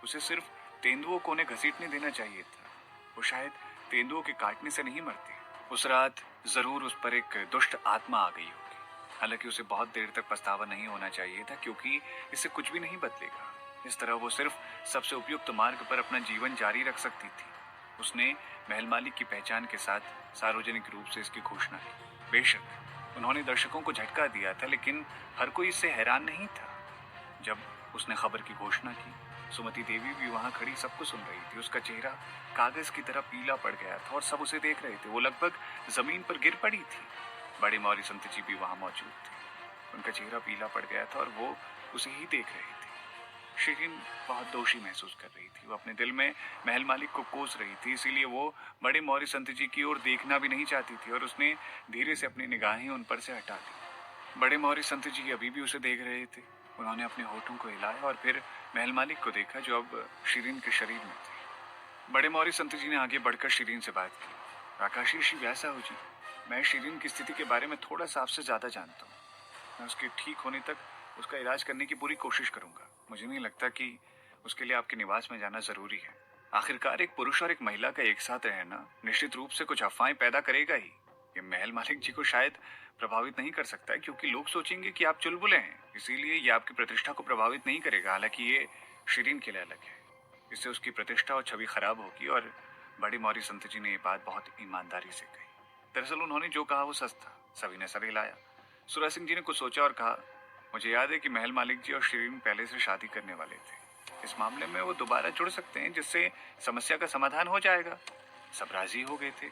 Speaker 1: उसे सिर्फ तेंदुओं को उन्हें घसीटने देना चाहिए था। वो शायद तेंदुओं के काटने से नहीं मरती। उस रात जरूर उस पर एक दुष्ट आत्मा आ गई होगी। हालांकि उसे बहुत देर तक पछतावा नहीं होना चाहिए था क्योंकि इससे कुछ भी नहीं बदलेगा। इस तरह वो सिर्फ सबसे उपयुक्त मार्ग पर अपना जीवन जारी रख सकती थी। उसने महल मालिक की पहचान के साथ सार्वजनिक रूप से इसकी घोषणा की। बेशक उन्होंने दर्शकों को झटका दिया था, लेकिन हर कोई इससे हैरान नहीं था। जब उसने खबर की घोषणा की, सुमति देवी भी वहां खड़ी सबको सुन रही थी। उसका चेहरा कागज की तरह पीला पड़ गया था और सब उसे देख रहे थे। वो लगभग जमीन पर गिर पड़ी थी। बड़े मौर्य संत जी भी वहां मौजूद थे। उनका चेहरा पीला पड़ गया था और वो उसे ही देख रहे थे। शिरीन बहुत दोषी महसूस कर रही थी। वो अपने दिल में महल मालिक को कोस रही थी, इसीलिए वो बड़े मौर्य संत जी की ओर देखना भी नहीं चाहती थी और उसने धीरे से अपनी निगाहें उन पर से हटा दी। बड़े मौर्य संत जी अभी भी उसे देख रहे थे। उन्होंने अपने होठों को हिलाया और फिर महल मालिक को देखा जो अब शिरीन के शरीर में थे। बड़े मौर्य संत जी ने आगे बढ़कर शिरीन से बात की। आकाशीय श्री व्यासा हो जी, मैं शिरीन की स्थिति के बारे में थोड़ा सा आपसे ज्यादा जानता हूँ। मैं उसके ठीक होने तक उसका इलाज करने की पूरी कोशिश करूंगा। मुझे नहीं लगता कि उसके लिए आपके निवास में जाना जरूरी है। आखिरकार एक पुरुष और एक महिला का एक साथ रहना निश्चित रूप से कुछ अफवाहें पैदा करेगा ही। ये महल मालिक जी को शायद प्रभावित नहीं कर सकता है क्योंकि लोग सोचेंगे कि आप चुलबुले हैं, इसीलिए ये आपकी प्रतिष्ठा को प्रभावित नहीं करेगा। हालांकि ये शिरीन के लिए अलग है। इससे उसकी प्रतिष्ठा और छवि खराब होगी। और बड़े मौर्य संत जी ने ये बात बहुत ईमानदारी से कही। दरअसल उन्होंने जो कहा वो सच था। सभी ने सर हिलाया। सुरा सिंह जी ने कुछ सोचा और कहा, मुझे याद है कि महल मालिक जी और शिरीन पहले से शादी करने वाले थे। इस मामले में वो दोबारा जुड़ सकते हैं जिससे समस्या का समाधान हो जाएगा। सब राजी हो गए थे।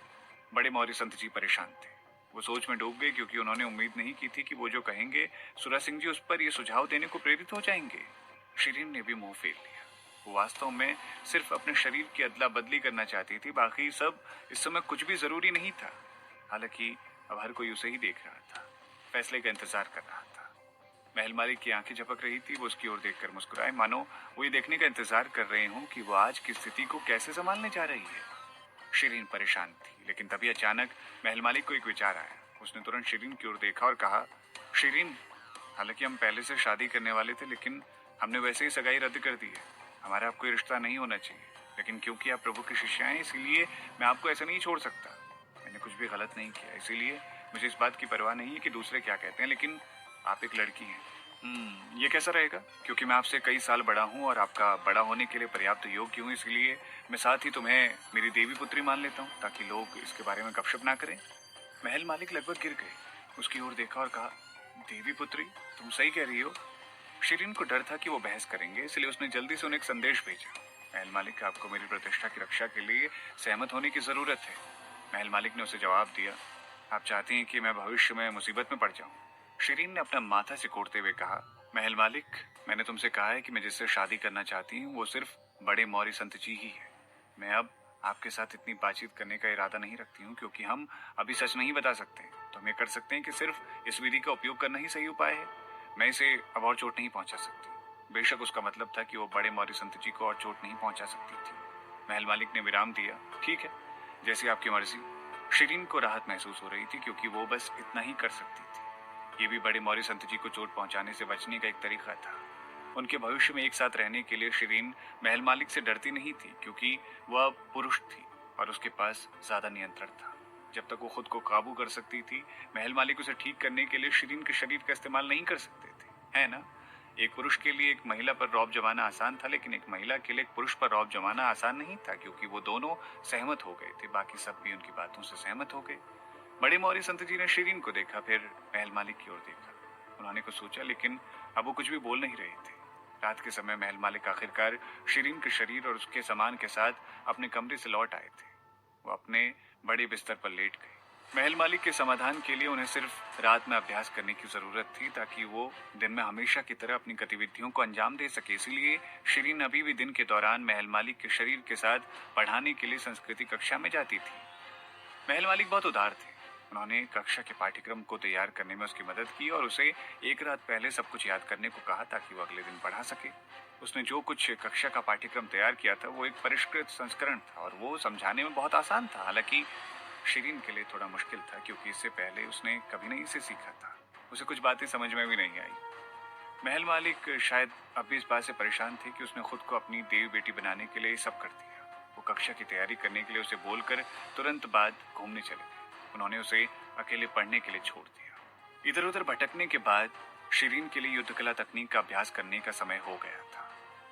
Speaker 1: बड़े मौर्य संत जी परेशान थे। वो सोच में डूब गए क्योंकि उन्होंने उम्मीद नहीं की थी कि वो जो कहेंगे सुरा सिंह जी उस पर ये सुझाव देने को प्रेरित हो जाएंगे। शिरीन ने भी मुंह फेर लिया। वो वास्तव में सिर्फ अपने शरीर की अदला बदली करना चाहती थी। बाकी सब इस समय कुछ भी जरूरी नहीं था। हालांकि अब हर कोई उसे ही देख रहा था, फैसले का इंतजार कर रहा था। महल मालिक की आंखें झपक रही थी। वो उसकी ओर देखकर मुस्कुराए, मानो वो ये देखने का इंतजार कर रहे हों कि वो आज की स्थिति को कैसे संभालने जा रही है। शिरीन परेशान थी, लेकिन तभी अचानक महल मालिक को एक विचार आया। उसने तुरंत शिरीन की ओर देखा और कहा, शिरीन, हालांकि हम पहले से शादी करने वाले थे, लेकिन हमने वैसे ही सगाई रद्द कर दी है। हमारा अब कोई रिश्ता नहीं होना चाहिए, लेकिन क्योंकि आप प्रभु की शिष्या हैं, इसीलिए मैं आपको ऐसा नहीं छोड़ सकता। मैंने कुछ भी गलत नहीं किया, इसीलिए मुझे इस बात की परवाह नहीं है कि दूसरे क्या कहते हैं, लेकिन आप एक लड़की हैं। ये कैसा रहेगा? क्योंकि मैं आपसे कई साल बड़ा हूँ और आपका बड़ा होने के लिए पर्याप्त योग्य हूँ, इसलिए मैं साथ ही तुम्हें मेरी देवी पुत्री मान लेता हूँ ताकि लोग इसके बारे में गपशप ना करें। महल मालिक लगभग गिर गए। उसकी ओर देखा और कहा, देवी पुत्री, तुम सही कह रही हो। शिरीन को डर था कि वो बहस करेंगे, इसलिए उसने जल्दी से उन्हें एक संदेश भेजा। महल मालिक, आपको मेरी प्रतिष्ठा की रक्षा के लिए सहमत होने की जरूरत है। महल मालिक ने उसे जवाब दिया, आप चाहती हैं कि मैं भविष्य में मुसीबत में पड़ जाऊं? शिरीन ने अपना माथा सिकोड़ते हुए कहा, महल मालिक, मैंने तुमसे कहा है कि मैं जिससे शादी करना चाहती हूँ वो सिर्फ बड़े मौर्य संत जी ही है। मैं अब आपके साथ इतनी बातचीत करने का इरादा नहीं रखती हूँ क्योंकि हम अभी सच नहीं बता सकते। तो हम ये कर सकते हैं कि सिर्फ इस विधि का उपयोग करना ही सही उपाय है। मैं इसे अब और चोट नहीं पहुंचा सकती। बेशक उसका मतलब था कि वो बड़े मौर्य संत जी को और चोट नहीं पहुंचा सकती थी। महल मालिक ने विराम दिया, ठीक है, जैसी आपकी मर्जी। शिरीन को राहत महसूस हो रही थी क्योंकि वो बस इतना ही कर सकती थी। ये भी बड़े मौर्य संत जी को चोट पहुंचाने से बचने का एक तरीका था। उनके भविष्य में एक साथ रहने के लिए शिरीन महल मालिक से डरती नहीं थी क्योंकि वह पुरुष थी और उसके पास ज्यादा नियंत्रण था। जब तक वो खुद को काबू कर सकती थी, महल मालिक उसे ठीक करने के लिए शिरीन के शरीर का इस्तेमाल नहीं कर सकते थे, है ना? एक पुरुष के लिए एक महिला पर रौब जमाना आसान था, लेकिन एक महिला के लिए एक पुरुष पर रौब जमाना आसान नहीं था क्योंकि वो दोनों सहमत हो गए थे। बाकी सब भी उनकी बातों से सहमत हो गए। बड़े मौर्य संत जी ने शिरीन को देखा, फिर महल मालिक की ओर देखा। उन्होंने कुछ सोचा, लेकिन अब वो कुछ भी बोल नहीं रहे थे। रात के समय महल मालिक आखिरकार शिरीन के शरीर और उसके सामान के साथ अपने कमरे से लौट आए थे। वो अपने बड़े बिस्तर पर लेट गए। महल मालिक के समाधान के लिए उन्हें सिर्फ रात में अभ्यास करने की जरूरत थी ताकि वो दिन में हमेशा की तरह अपनी गतिविधियों को अंजाम दे सके। इसीलिए शिरीन अभी भी दिन के दौरान महल मालिक के शरीर के साथ पढ़ाने के लिए संस्कृति कक्षा में जाती थी। महल मालिक बहुत उदार थे। उन्होंने कक्षा के पाठ्यक्रम को तैयार करने में उसकी मदद की और उसे एक रात पहले सब कुछ याद करने को कहा ताकि वो अगले दिन पढ़ा सके। उसने जो कुछ कक्षा का पाठ्यक्रम तैयार किया था वो एक परिष्कृत संस्करण था और वो समझाने में बहुत आसान था। हालांकि शिरीन के लिए थोड़ा मुश्किल था क्योंकि इससे पहले उसने कभी नहीं इसे सीखा था। उसे कुछ बातें समझ में भी नहीं आई। महल मालिक शायद अब भी इस बात से परेशान थे कि उसने खुद को अपनी देवी बेटी बनाने के लिए सब कर दिया। वो कक्षा की तैयारी करने के लिए उसे बोलकर तुरंत बाद घूमने चले गए। उन्होंने उसे अकेले पढ़ने के लिए छोड़ दिया। इधर उधर भटकने के बाद शिरीन के लिए युद्ध कला तकनीक का अभ्यास करने का समय हो गया था।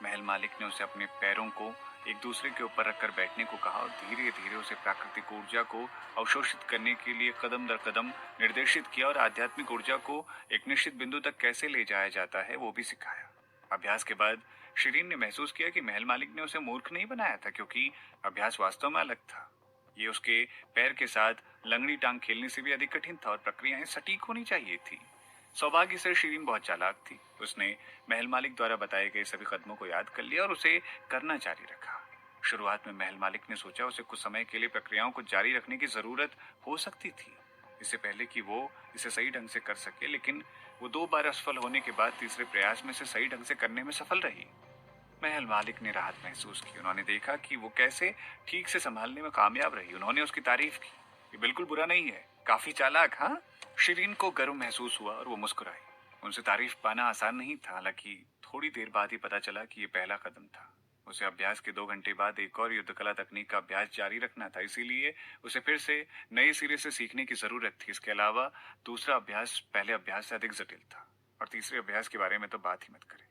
Speaker 1: महल मालिक ने उसे अपने पैरों को एक दूसरे के ऊपर रखकर बैठने को कहा और धीरे धीरे उसे प्राकृतिक ऊर्जा को अवशोषित करने के लिए कदम दर कदम निर्देशित किया और आध्यात्मिक ऊर्जा को एक निश्चित बिंदु तक कैसे ले जाया जाता है वो भी सिखाया। अभ्यास के बाद शिरीन ने महसूस किया कि महल मालिक ने उसे मूर्ख नहीं बनाया था क्योंकि अभ्यास वास्तव में अलग था। ये उसके पैर के साथ लंगड़ी टांग खेलने से भी अधिक कठिन था और प्रक्रियाएं सटीक होनी चाहिए थी। सौभाग्य से शिरीन बहुत चालाक थी। उसने महल मालिक द्वारा बताए गए सभी कदमों को याद कर लिया और उसे करना जारी रखा। शुरुआत में महल मालिक ने सोचा उसे कुछ समय के लिए प्रक्रियाओं को जारी रखने की जरूरत हो सकती थी, इससे पहले कि वो इसे सही ढंग से कर सके, लेकिन वो 2 बार असफल होने के बाद तीसरे प्रयास में इसे सही ढंग से करने में सफल रही। महल मालिक ने राहत महसूस की। उन्होंने देखा कि वो कैसे ठीक से संभालने में कामयाब रही। उन्होंने उसकी तारीफ की। ये बिल्कुल बुरा नहीं है, काफी चालाक। हाँ, शिरीन को गर्व महसूस हुआ और वो मुस्कुराई। उनसे तारीफ पाना आसान नहीं था, हालांकि थोड़ी देर बाद ही पता चला कि ये पहला कदम था। उसे अभ्यास के 2 घंटे बाद एक और युद्ध कला तकनीक का अभ्यास जारी रखना था, इसीलिए उसे फिर से नए सिरे से सीखने की जरूरत थी। इसके अलावा दूसरा अभ्यास पहले अभ्यास से अधिक जटिल था और तीसरे अभ्यास के बारे में तो बात ही मत करें।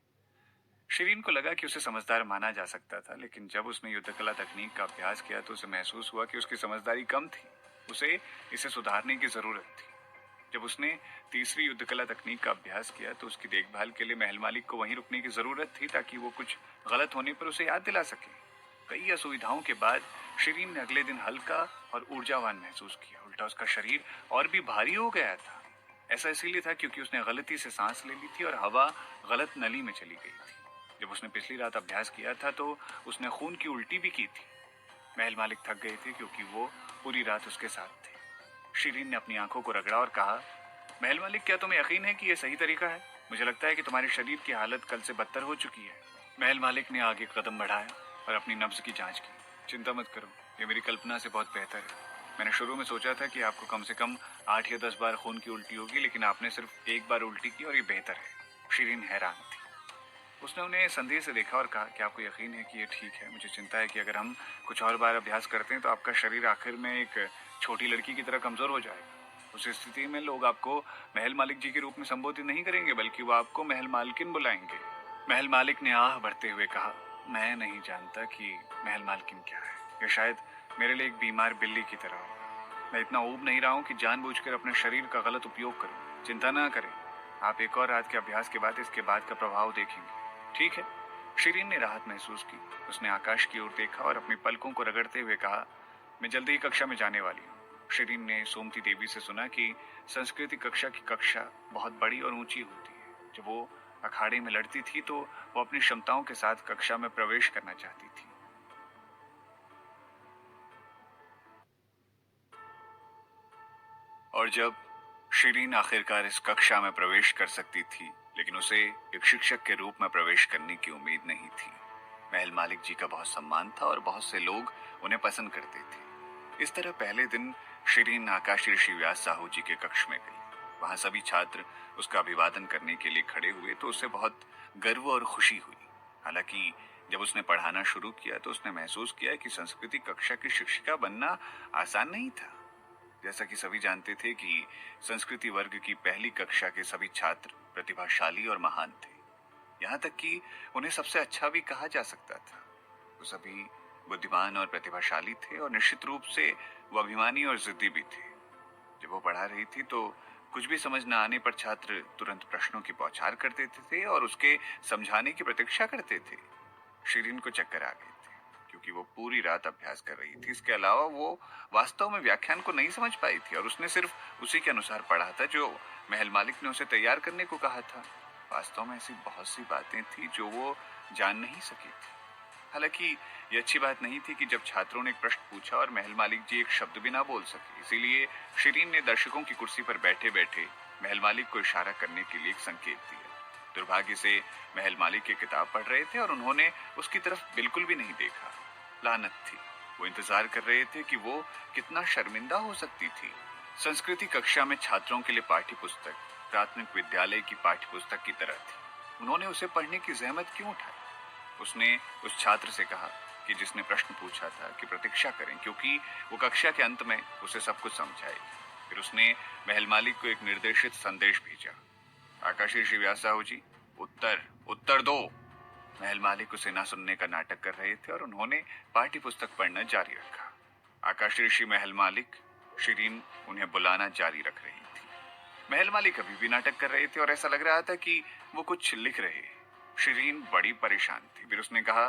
Speaker 1: शिरीन को लगा कि उसे समझदार माना जा सकता था, लेकिन जब उसने युद्ध कला तकनीक का अभ्यास किया तो उसे महसूस हुआ कि उसकी समझदारी कम थी। उसे इसे सुधारने की जरूरत थी। जब उसने तीसरी युद्ध कला तकनीक का अभ्यास किया तो उसकी देखभाल के लिए महल मालिक को वहीं रुकने की जरूरत थी ताकि वो कुछ गलत होने पर उसे याद दिला सके। कई असुविधाओं के बाद शिरीन ने अगले दिन हल्का और ऊर्जावान महसूस किया। उल्टा उसका शरीर और भी भारी हो गया था। ऐसा इसीलिए था क्योंकि उसने गलती से सांस ले ली थी और हवा गलत नली में चली गई थी। जब उसने पिछली रात अभ्यास किया था तो उसने खून की उल्टी भी की थी। महल मालिक थक गए थे क्योंकि वो पूरी रात उसके साथ थे। शिरीन ने अपनी आंखों को रगड़ा और कहा, महल मालिक, क्या तुम्हें यकीन है कि यह सही तरीका है? मुझे लगता है कि तुम्हारे शरीर की हालत कल से बदतर हो चुकी है। महल मालिक ने आगे कदम बढ़ाया और अपनी नब्ज की जांच की। चिंता मत करो, ये मेरी कल्पना से बहुत बेहतर है। मैंने शुरू में सोचा था कि आपको कम से कम 8 या 10 बार खून की उल्टी होगी, लेकिन आपने सिर्फ 1 बार उल्टी की और ये बेहतर है। शिरीन हैरान थी। उसने उन्हें संदेह से देखा और कहा, क्या आपको यकीन है कि ये ठीक है? मुझे चिंता है कि अगर हम कुछ और बार अभ्यास करते हैं तो आपका शरीर आखिर में एक छोटी लड़की की तरह कमजोर हो जाएगा। उस स्थिति में लोग आपको महल मालिक जी के रूप में संबोधित नहीं करेंगे, बल्कि वो आपको महल मालकिन बुलाएंगे। महल मालिक ने आह भरते हुए कहा, मैं नहीं जानता कि महल मालकिन क्या है। ये शायद मेरे लिए एक बीमार बिल्ली की तरह हो। मैं इतना ऊब नहीं रहा हूँ कि जानबूझकर अपने शरीर का गलत उपयोग करूँ। चिंता ना करें, आप एक और रात के अभ्यास के बाद इसके बाद का प्रभाव देखेंगे, ठीक है? शिरीन ने राहत महसूस की। उसने आकाश की ओर देखा और अपनी पलकों को रगड़ते हुए कहा, मैं जल्दी ही कक्षा में जाने वाली हूँ। शिरीन ने सोमती देवी से सुना कि संस्कृति कक्षा की कक्षा बहुत बड़ी और ऊंची होती है। जब वो अखाड़े में लड़ती थी तो वो अपनी क्षमताओं के साथ कक्षा में प्रवेश करना चाहती थी। और जब शिरीन आखिरकार इस कक्षा में प्रवेश कर सकती थी, लेकिन उसे एक शिक्षक के रूप में प्रवेश करने की उम्मीद नहीं थी। महल मालिक जी का बहुत सम्मान था और बहुत से लोग उन्हें पसंद करते थे। इस तरह पहले दिन शिरीन आकाशी ऋषि व्यास साहू जी के कक्ष में गई। वहां सभी छात्र उसका अभिवादन करने के लिए खड़े हुए तो उसे बहुत गर्व और खुशी हुई। हालांकि जब उसने पढ़ाना शुरू किया तो उसने महसूस किया कि संस्कृति कक्षा की शिक्षिका बनना आसान नहीं था। जैसा कि सभी जानते थे कि संस्कृति वर्ग की पहली कक्षा के सभी छात्र प्रतिभाशाली और महान थे। यहाँ तक कि उन्हें सबसे अच्छा भी कहा जा सकता था। वो सभी बुद्धिमान और प्रतिभाशाली थे और निश्चित रूप से वो अभिमानी और जिद्दी भी थे। जब वो पढ़ा रही थी तो कुछ भी समझ न आने पर छात्र तुरंत प्रश्नों की बौछार कर देते थे और उसके समझाने की प्रतीक्षा करते थे। शिरीन को चक्कर आ गए थे क्योंकि वो पूरी रात अभ्यास कर रही थी। इसके अलावा वो वास्तव में व्याख्यान को नहीं समझ पाई थी और उसने सिर्फ उसी के अनुसार पढ़ा था जो महल मालिक ने उसे तैयार करने को कहा था। वास्तव में ऐसी बहुत सी बातें थी जो वो जान नहीं सकी थी। हालांकि ये अच्छी बात नहीं थी कि जब छात्रों ने एक प्रश्न पूछा और महल मालिक जी एक शब्द भी ना बोल सके। इसीलिए शिरीन ने दर्शकों की कुर्सी पर बैठे बैठे महल मालिक को इशारा करने के लिए एक संकेत दिया। दुर्भाग्य से महल मालिक की किताब पढ़ रहे थे और उन्होंने उसकी तरफ बिल्कुल भी नहीं देखा। लानत थी। वो इंतजार कर रहे थे कि वो कितना शर्मिंदा हो सकती थी। संस्कृति कक्षा में छात्रों के लिए पाठ्य पुस्तक प्राथमिक विद्यालय की पाठ्य पुस्तक की तरह थी। उन्होंने उसे पढ़ने की जहमत क्यों उठाई? उसने उस छात्र से कहा कि जिसने प्रश्न पूछा था कि प्रतीक्षा करें, क्योंकि वो कक्षा के अंत में उसे सब कुछ समझाएगी। फिर उसने महल मालिक को एक निर्देशित संदेश भेजा। आकाशीय श्री व्यास साहू जी, उत्तर उत्तर दो। महल मालिक उसे ना सुनने का नाटक कर रहे थे और उन्होंने पाठ्य पुस्तक पढ़ना जारी रखा। आकाशीय ऋषि महल मालिक, शिरीन उन्हें बुलाना जारी रख रही थी। महल मालिक अभी भी नाटक कर रहे थे और ऐसा लग रहा था कि वो कुछ लिख रहे। शिरीन बड़ी परेशान थी। फिर उसने कहा,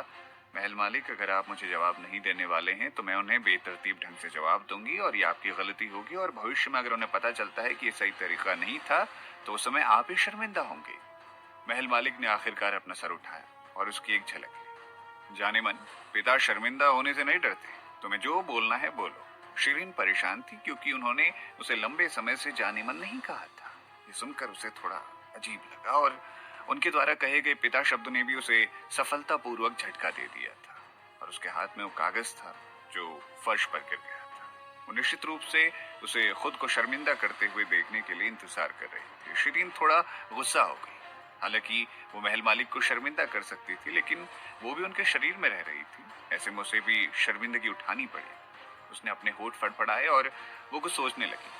Speaker 1: महल मालिक, अगर आप मुझे जवाब नहीं देने वाले हैं तो मैं उन्हें बेतरतीब ढंग से जवाब दूंगी और ये आपकी गलती होगी और भविष्य में अगर उन्हें पता चलता है कि ये सही तरीका नहीं था तो उस समय आप ही शर्मिंदा होंगे। महल मालिक ने आखिरकार अपना सर उठाया और उसकी एक झलक ली। जाने मन, पिता शर्मिंदा होने से नहीं डरते, तुम्हें जो बोलना है बोलो। शिरीन परेशान थी क्योंकि उन्होंने उसे लंबे समय से जाने मन नहीं कहा था। ये सुनकर उसे थोड़ा अजीब लगा और उनके द्वारा कहे गए पिता शब्द ने भी उसे सफलतापूर्वक झटका दे दिया था और उसके हाथ में वो कागज था जो फर्श पर गिर गया था। वो निश्चित रूप से उसे खुद को शर्मिंदा करते हुए देखने के लिए इंतजार कर रही थी। शिरीन थोड़ा गुस्सा हो गई। हालांकि वो महल मालिक को शर्मिंदा कर सकती थी, लेकिन वो भी उनके शरीर में रह रही थी। ऐसे में उसे भी शर्मिंदगी उठानी पड़ी। उसने अपने होठ फड़फड़ाए और वो कुछ सोचने लगी।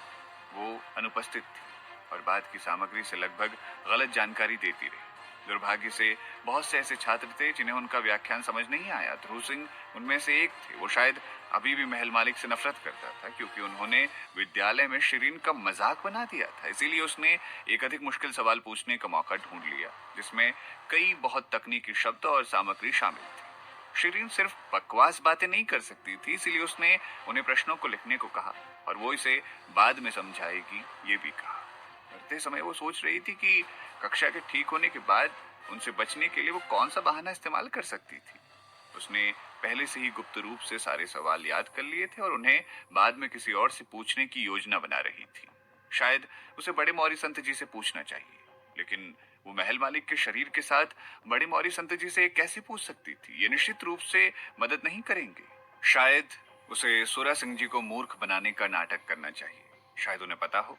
Speaker 1: वो अनुपस्थित थी और बात की सामग्री से लगभग गलत जानकारी देती रही। दुर्भाग्य से बहुत से ऐसे छात्र थे जिन्हें उनका व्याख्यान समझ नहीं आया। ध्रुव सिंह उनमें से एक थे। वो शायद अभी भी महल मालिक से नफरत करता था क्योंकि उन्होंने विद्यालय में शिरीन का मजाक बना दिया था। इसीलिए उसने एक अधिक मुश्किल सवाल पूछने का मौका ढूंढ लिया जिसमें कई बहुत तकनीकी शब्द और सामग्री शामिल थी। शिरीन सिर्फ बकवास बातें नहीं कर सकती थी, इसीलिए उसने उन्हें प्रश्नों को लिखने को कहा और वो इसे बाद में समझाएगी ये भी कहा। करते समय वो सोच रही थी कि कक्षा के ठीक होने के बाद उनसे बचने के लिए वो कौन सा बहाना इस्तेमाल कर सकती थी। उसने पहले से ही गुप्त रूप से सारे सवाल याद कर लिए थे और उन्हें बाद में किसी और से पूछने की योजना बना रही थी। शायद उसे बड़े मौर्य संत जी से पूछना चाहिए, लेकिन वो महल मालिक के शरीर के साथ बड़े मौर्य संत जी से कैसे पूछ सकती थी? ये निश्चित रूप से मदद नहीं करेंगे। शायद उसे सुरा सिंह जी को मूर्ख बनाने का नाटक करना चाहिए। शायद उन्हें पता हो।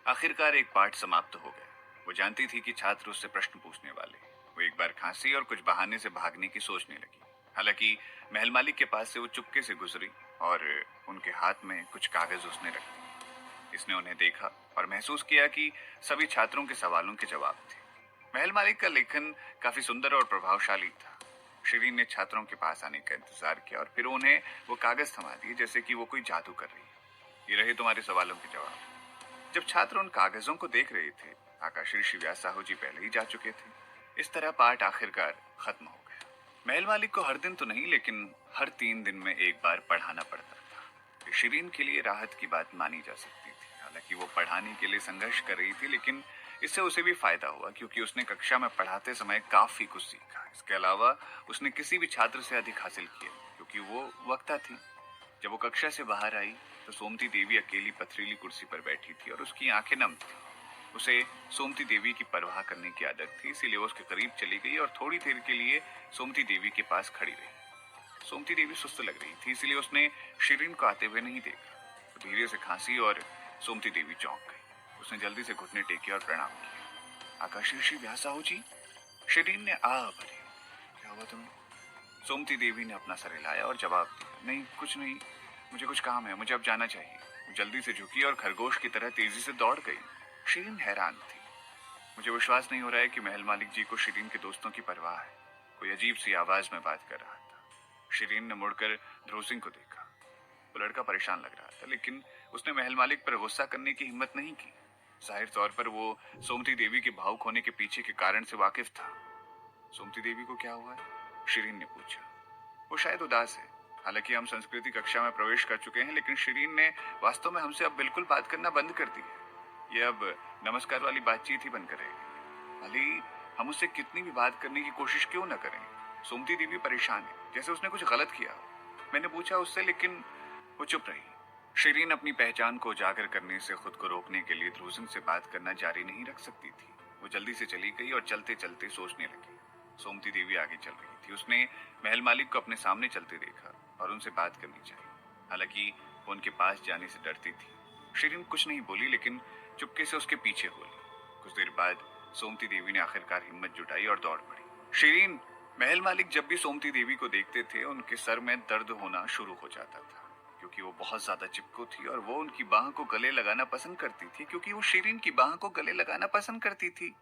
Speaker 1: आखिरकार एक पाठ समाप्त हो गया। वो जानती थी कि छात्र उससे प्रश्न पूछने वाले। वो एक बार खांसी और कुछ बहाने से भागने की सोचने लगी। हालांकि महल मालिक के पास से वो चुपके से गुजरी और उनके हाथ में कुछ कागज उसने रख दिए। इसने उन्हें देखा और महसूस किया कि सभी छात्रों के सवालों के जवाब थे। महल मालिक का लेखन काफी सुंदर और प्रभावशाली था। शिरीन ने छात्रों के पास आने का इंतजार किया और फिर उन्हें वो कागज थमा दिए जैसे कि वो कोई जादू कर रही है। ये रहे तुम्हारे सवालों के जवाब। जब छात्र उन कागजों को देख रहे थे, आकाशीय श्री व्यास साहू जी पहले ही जा चुके थे। इस तरह पाठ आखिरकार खत्म हो गया। महल मालिक को हर दिन तो नहीं, लेकिन हर 3 दिन में एक बार पढ़ाना पड़ता था। शिरीन के लिए राहत की बात मानी जा सकती थी। हालांकि वो पढ़ाने के लिए संघर्ष कर रही थी, लेकिन इससे उसे भी फायदा हुआ क्योंकि उसने कक्षा में पढ़ाते समय काफी कुछ सीखा। इसके अलावा उसने किसी भी छात्र से अधिक हासिल किया क्योंकि वो वक्ता थी। जब वो कक्षा से बाहर आई तो सोमती देवी अकेली पथरीली कुर्सी पर बैठी थी और उसकी आंखें नम थी। उसे सोमती देवी की परवाह करने की आदत थी, इसीलिए वो उसके करीब चली गई और थोड़ी देर के लिए सोमती देवी के पास खड़ी रही। सोमती देवी सुस्त लग रही थी, इसीलिए उसने शिरीन को आते हुए नहीं देखा। तो धीरे से खांसी और सोमती देवी चौंक गई। उसने जल्दी से घुटने टेके और प्रणाम किया। आकाशीय श्री व्यास साहू जी। शिरीन ने आ भरी, क्या हुआ तुम्हें? सोमती देवी ने अपना सर हिलाया और जवाब दिया, नहीं कुछ नहीं, मुझे कुछ काम है, मुझे अब जाना चाहिए। वो जल्दी से झुकी और खरगोश की तरह तेजी से दौड़ गई। शिरीन हैरान थी। मुझे विश्वास नहीं हो रहा है कि महल मालिक जी को शिरीन के दोस्तों की परवाह है। कोई अजीब सी आवाज में बात कर रहा था। शिरीन ने मुड़कर ध्रुव सिंह को देखा। वो लड़का परेशान लग रहा था, लेकिन उसने महल मालिक पर गुस्सा करने की हिम्मत नहीं की। जाहिर तौर पर वो सोमती देवी के भावुक होने के पीछे के कारण से वाकिफ था। सोमती देवी को क्या हुआ है? शिरीन ने पूछा। वो शायद उदास है। हालांकि हम संस्कृति कक्षा में प्रवेश कर चुके हैं, लेकिन शिरीन ने वास्तव में हमसे अब बिल्कुल बात करना बंद कर दी है। ये अब नमस्कार वाली बातचीत ही बनकर रहेगी। भले हम उससे कितनी भी बात करने की कोशिश क्यों न करें, सुमति देवी परेशान है, जैसे उसने कुछ गलत किया हो। मैंने पूछा उससे, लेकिन वो चुप रही। शिरीन अपनी पहचान को उजागर करने से खुद को रोकने के लिए ध्रुव सिंह से बात करना जारी नहीं रख सकती थी। वो जल्दी से चली गई और चलते चलते सोचने लगी। सोमती देवी आगे चल रही थी। उसने महल मालिक को अपने सामने चलते देखा और उनसे बात करनी चाहिए। हालांकि वो उनके पास जाने से डरती थी। शिरीन कुछ नहीं बोली, लेकिन चुपके से उसके पीछे हो ली। कुछ देर बाद सोमती देवी ने आखिरकार हिम्मत जुटाई और दौड़ पड़ी। शिरीन! महल मालिक जब भी सोमती देवी को देखते थे, उनके सर में दर्द होना शुरू हो जाता था, क्योंकि वो बहुत ज्यादा चिपको थी और वो उनकी बाह को गले लगाना पसंद करती थी, क्योंकि वो शिरीन की बाह को गले लगाना पसंद करती थी।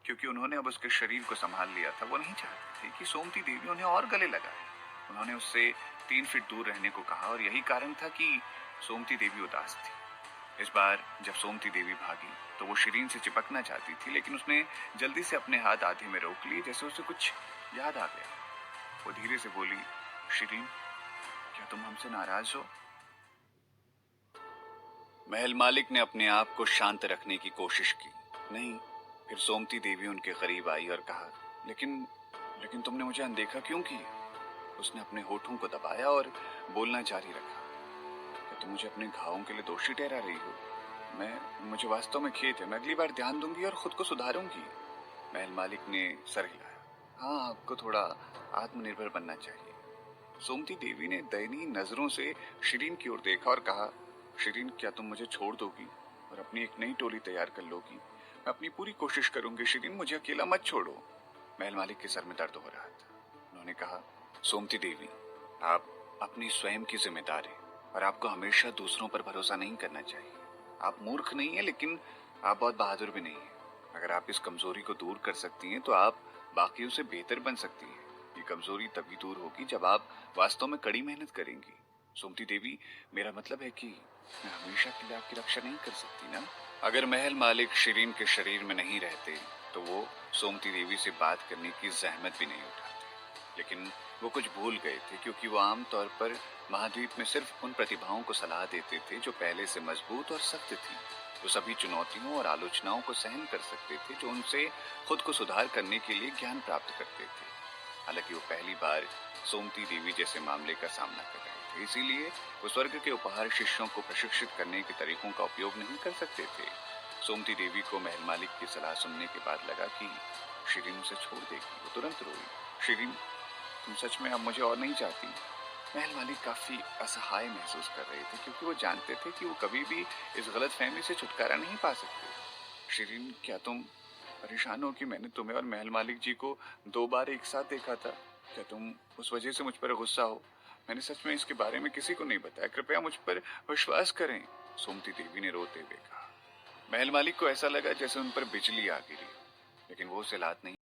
Speaker 1: क्योंकि उन्होंने अब उसके शरीर को संभाल लिया था, वो नहीं चाहती थी कि सोमती देवी उन्हें और गले लगाए। उन्होंने उससे 3 फीट दूर रहने को कहा और यही कारण था कि सोमती देवी उदास थी। इस बार जब सोमती देवी भागी तो वो शिरीन से चिपकना चाहती थी, लेकिन उसने जल्दी से अपने हाथ आधे में रोक लिए, जैसे उसे कुछ याद आ गया। वो धीरे से बोली, शिरीन, क्या तुम हमसे नाराज हो? महल मालिक ने अपने आप को शांत रखने की कोशिश की। नहीं। फिर सोमती देवी उनके करीब आई और कहा, लेकिन लेकिन तुमने मुझे अनदेखा क्यों किया? उसने अपने होठों को दबाया और बोलना जारी रखा, क्या तुम मुझे अपने घावों के लिए दोषी ठहरा रही हो? मुझे वास्तव में खेद है। मैं अगली बार ध्यान दूंगी और खुद को सुधारूंगी। महल मालिक ने सर हिलाया। हाँ, आपको थोड़ा आत्मनिर्भर बनना चाहिए। सोमती देवी ने दयनीय नजरों से शिरीन की ओर देखा और कहा, शिरीन, क्या तुम मुझे छोड़ दोगी और अपनी एक नई टोली तैयार कर लोगी? मैं अपनी पूरी कोशिश करूंगी शिरीन, मुझे अकेला मत छोड़ो। महल मालिक के सर में दर्द हो रहा था। उन्होंने कहा, सोमती देवी, आप अपनी स्वयं की जिम्मेदार हैं और आपको हमेशा दूसरों पर भरोसा नहीं करना चाहिए। आप मूर्ख नहीं है, लेकिन आप बहुत बहादुर भी नहीं है। अगर आप इस कमजोरी को दूर कर सकती हैं तो आप बाकियों से बेहतर बन सकती हैं। ये कमजोरी तभी दूर होगी जब आप वास्तव में कड़ी मेहनत करेंगी। सुमति देवी, मेरा मतलब है कि मैं हमेशा के लिए आपकी रक्षा नहीं कर सकती ना। अगर महल मालिक शिरीन के शरीर में नहीं रहते तो वो सोमती देवी से बात करने की जहमत भी नहीं उठाते। लेकिन वो कुछ भूल गए थे, क्योंकि वो आमतौर पर महाद्वीप में सिर्फ उन प्रतिभाओं को सलाह देते थे जो पहले से मजबूत और सख्त थी, जो सभी चुनौतियों और आलोचनाओं को सहन कर सकते थे, जो उनसे खुद को सुधार करने के लिए ज्ञान प्राप्त करते थे। हालांकि वो पहली बार सोमती देवी जैसे मामले का सामना कर रहे थे, इसीलिए वो स्वर्ग के उपहार शिष्यों को प्रशिक्षित करने के तरीकों का उपयोग नहीं कर सकते थे। सोमती देवी को महल मालिक की सलाह सुनने के बाद लगा कि शिरीन उसे छोड़ देगी। वो तुरंत रोई, शिरीन, तुम सच में अब मुझे और नहीं चाहती? महल मालिक काफी असहाय महसूस कर रहे थे, क्योंकि वो जानते थे कि वो कभी भी इस गलत फहमी से छुटकारा नहीं पा सकते। शिरीन, क्या तुम परेशान हो कि मैंने तुम्हें और महल मालिक जी को 2 बार एक साथ देखा था? क्या तुम उस वजह से मुझ पर गुस्सा हो? मैंने सच में इसके बारे में किसी को नहीं बताया, कृपया मुझ पर विश्वास करें। सोमती देवी ने रोते हुए कहा। महल मालिक को ऐसा लगा जैसे उन पर बिजली आ गिरी, लेकिन वो उसे लात नहीं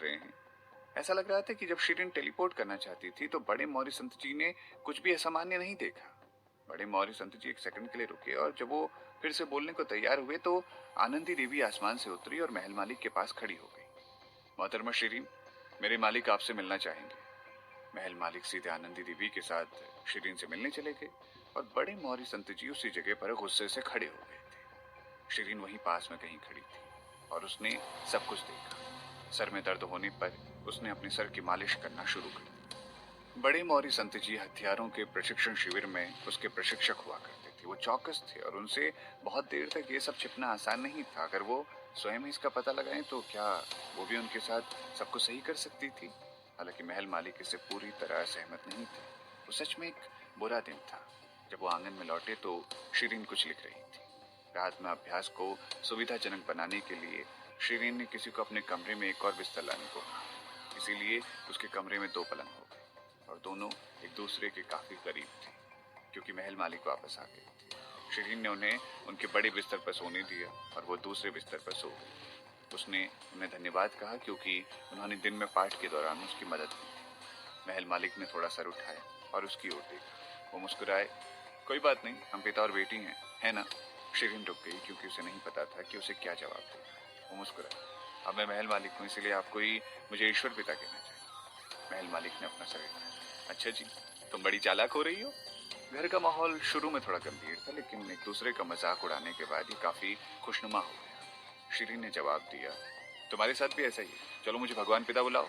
Speaker 1: रहे हैं। ऐसा लग रहा था कि जब शिरीन टेलीपोर्ट करना चाहती थी तो बड़े मौर्य संत जी ने कुछ भी असामान्य नहीं देखा। बड़े मौर्य संत जी एक सेकंड के लिए रुके और जब वो फिर से बोलने को तैयार हुए तो आनंदी देवी आसमान से उतरी और महल मालिक के पास खड़ी हो गई। मोहतरमा शिरीन, मेरे मालिक आपसे मिलना चाहेंगे। महल मालिक सीधे आनंदी देवी के साथ शिरीन से मिलने चले गए और बड़े मौर्य संत जी उसी जगह पर गुस्से से खड़े हो गए थे। शिरीन वहीं पास में कहीं खड़ी थी और उसने सब कुछ देखा। सर में दर्द होने पर उसने अपने सर की मालिश करना शुरू कर दी। बड़े मौर्य संत जी हथियारों के प्रशिक्षण शिविर में उसके प्रशिक्षक हुआ करते थे। वो चौकस थे और उनसे बहुत देर तक ये सब छिपना आसान नहीं था। अगर वो स्वयं ही इसका पता लगाएं तो क्या वो भी उनके साथ सब कुछ सही कर सकती थी? हालांकि महल मालिक इससे पूरी तरह सहमत नहीं थे। वो सच में एक बुरा दिन था। जब वो आंगन में लौटे तो शिरीन कुछ लिख रही थी। रात में अभ्यास को सुविधाजनक बनाने के लिए शिरीन ने किसी को अपने कमरे में एक और बिस्तर लाने को कहा। इसीलिए उसके कमरे में 2 पलंग हो गए और दोनों एक दूसरे के काफी करीब थे क्योंकि महल मालिक वापस आ गए थे। शिरीन ने उन्हें उनके बड़े बिस्तर पर सोने दिया और वो दूसरे बिस्तर पर सो गई। उसने उन्हें धन्यवाद कहा क्योंकि उन्होंने दिन में पाठ के दौरान उसकी मदद की थी। महल मालिक ने थोड़ा सर उठाया और उसकी ओर देखा। वो मुस्कुराए। कोई बात नहीं, हम पिता और बेटी हैं, है ना? शिरीन रुक गई क्योंकि उसे नहीं पता था कि उसे क्या जवाब देना। वो मुस्कुराया। अब मैं महल मालिक हूँ, इसीलिए आपको ही मुझे ईश्वर पिता कहना चाहिए। महल मालिक ने अपना सर हिलाया। अच्छा जी, तुम बड़ी चालाक हो रही हो। घर का माहौल शुरू में थोड़ा गंभीर था, लेकिन एक दूसरे का मजाक उड़ाने के बाद ये काफी खुशनुमा हो गया। शिरीन ने जवाब दिया, तुम्हारे साथ भी ऐसा ही है। चलो मुझे भगवान पिता बुलाओ।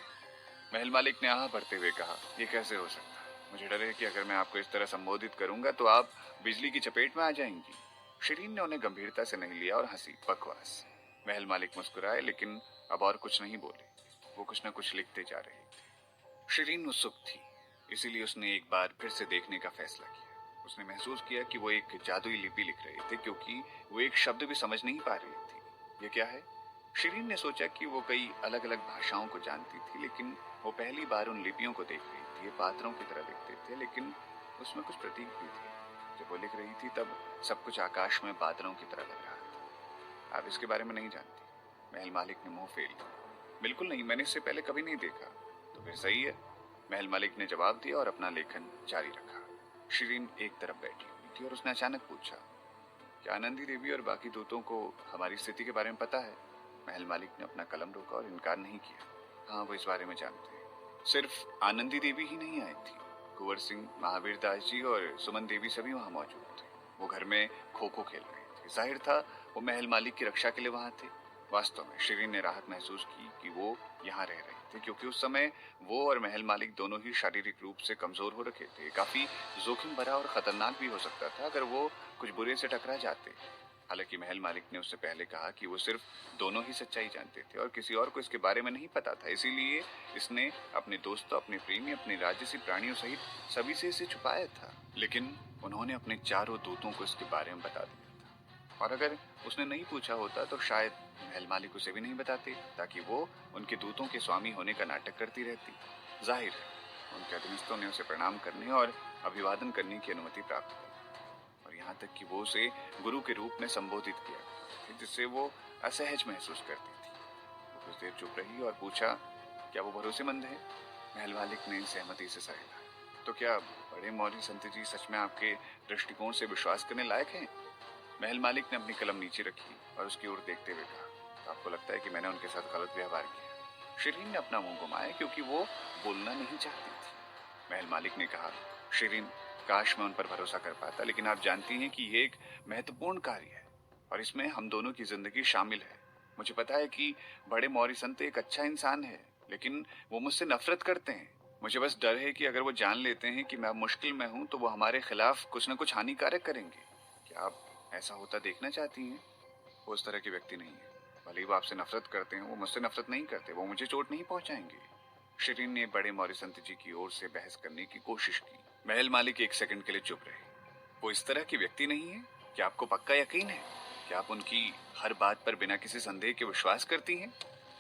Speaker 1: महल मालिक ने आह भरते हुए कहा, यह कैसे हो सकता है? मुझे डर है कि अगर मैं आपको इस तरह संबोधित करूंगा तो आप बिजली की चपेट में आ जाएंगी। शिरीन ने उन्हें गंभीरता से नहीं लिया और हंसी। बकवास। महल मालिक मुस्कुराए लेकिन अब और कुछ नहीं बोले। वो कुछ न कुछ लिखते जा रहे थे। शिरीन उत्सुक थी, इसीलिए उसने एक बार फिर से देखने का फैसला किया। उसने महसूस किया कि वो एक जादुई लिपि लिख रहे थे क्योंकि वो एक शब्द भी समझ नहीं पा रही थी। ये क्या है? शिरीन ने सोचा कि वो कई अलग अलग भाषाओं को जानती थी, लेकिन वो पहली बार उन लिपियों को देख रही थी। ये पात्रों की तरह दिखते थे, लेकिन उसमें कुछ प्रतीक भी थे। जब वो लिख रही थी तब सब कुछ आकाश में बादलों की तरह लग रहा था। आप इसके बारे में नहीं जानती? महल मालिक ने मुंह फेर लिया। बिल्कुल नहीं, मैंने इससे पहले कभी नहीं देखा। तो फिर सही है, महल मालिक ने जवाब दिया और अपना लेखन जारी रखा। शिरीन एक तरफ बैठी हुई थी और उसने अचानक पूछा, क्या आनंदी देवी और बाकी दूतों को हमारी स्थिति के बारे में पता है? महल मालिक ने अपना कलम रोका और इनकार नहीं किया। हाँ, वो इस बारे में जानते हैं। सिर्फ आनंदी देवी ही नहीं आई थी। कुंवर सिंह, महावीर दास जी और सुमन देवी सभी वहां मौजूद थे। वो घर में खो खो खेल रहे थे। जाहिर था वो महल मालिक की रक्षा के लिए वहां थे। वास्तव में शिरीन ने राहत महसूस की कि वो यहाँ रह रहे थे क्योंकि उस समय वो और महल मालिक दोनों ही शारीरिक रूप से कमजोर हो रखे थे। काफी जोखिम भरा और खतरनाक भी हो सकता था अगर वो कुछ बुरे से टकरा जाते। हालांकि महल मालिक ने उससे पहले कहा कि वो सिर्फ दोनों ही सच्चाई जानते थे और किसी और को इसके बारे में नहीं पता था। इसीलिए इसने अपने दोस्तों, अपने प्रेमी, अपने राजसी प्राणियों सहित सभी से इसे छुपाया था। लेकिन उन्होंने अपने चारों दूतों को इसके बारे में बता दिया था। और अगर उसने नहीं पूछा होता तो शायद महल मालिक उसे भी नहीं बताते, ताकि वो उनके दूतों के स्वामी होने का नाटक करती रहती। जाहिर है उनके अधीनस्थों ने उसे प्रणाम करने और अभिवादन करने की अनुमति प्राप्त की और यहाँ तक कि वो उसे गुरु के रूप में संबोधित किया करते थे, जिससे वो असहज महसूस करती थी। वो कुछ देर चुप रही और पूछा, क्या वो भरोसेमंद है? महल मालिक ने सहमति से सर हिलाया। तो क्या बड़े मौर्य संत जी सच में आपके दृष्टिकोण से विश्वास करने लायक हैं? महल मालिक ने अपनी कलम नीचे रखी और उसकी ओर देखते हुए कहा, तो आपको लगता है कि मैंने उनके साथ गलत व्यवहार किया? शिरीन ने अपना मुंह घुमाया क्योंकि वो बोलना नहीं चाहती थी। महल मालिक ने कहा, शिरीन, काश मैं उन पर भरोसा कर पाता, लेकिन आप जानती हैं कि ये एक महत्वपूर्ण कार्य है और इसमें हम दोनों की जिंदगी शामिल है। मुझे पता है कि बड़े मौर्य संत एक अच्छा इंसान है, लेकिन वो मुझसे नफरत करते हैं। मुझे बस डर है कि अगर वो जान लेते हैं कि मैं अब मुश्किल में हूँ तो वो हमारे खिलाफ कुछ न कुछ हानिकारक करेंगे। क्या आप ऐसा होता देखना चाहती हैं? वो उस तरह के व्यक्ति नहीं है। भले ही वो आपसे नफरत करते हैं, वो मुझसे नफरत नहीं करते। वो मुझे चोट नहीं पहुंचाएंगे। शिरीन ने बड़े मौर्य संत जी की ओर से बहस करने की कोशिश की। महल मालिक एक सेकंड के लिए चुप रहे। वो इस तरह की व्यक्ति नहीं है? क्या आपको पक्का यकीन है? क्या आप उनकी हर बात पर बिना किसी संदेह के विश्वास करती हैं?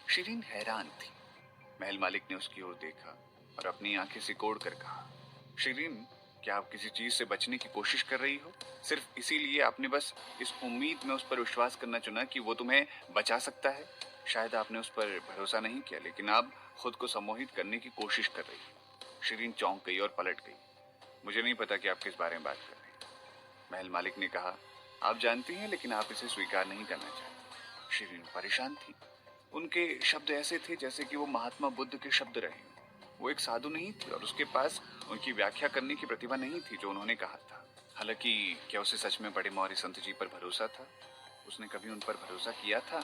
Speaker 1: शिरीन हैरान थी। महल मालिक ने उसकी ओर देखा और अपनी आंखें सिकोड़ कर कहा, शिरीन, क्या आप किसी चीज से बचने की कोशिश कर रही हो? सिर्फ इसीलिए आपने बस इस उम्मीद में उस पर विश्वास करना चुना कि वो तुम्हें बचा सकता है? शायद आपने उस पर भरोसा नहीं किया, लेकिन आप खुद को सम्मोहित करने की कोशिश कर रही हैं। शिरीन चौंक गई और पलट गई। मुझे नहीं पता कि आप किस बारे में बात कर रहे हैं, महल मालिक ने कहा। आप जानती हैं, लेकिन आप इसे स्वीकार नहीं करना चाहती। शिरीन परेशान थी। उनके शब्द ऐसे थे जैसे कि वो महात्मा बुद्ध के शब्द रहे हों। वो एक साधु नहीं थी और उसके पास उनकी व्याख्या करने की प्रतिभा नहीं थी जो उन्होंने कहा था। हालांकि क्या उसे सच में बड़े मौर्य संत जी पर भरोसा था? उसने कभी उन पर भरोसा किया था?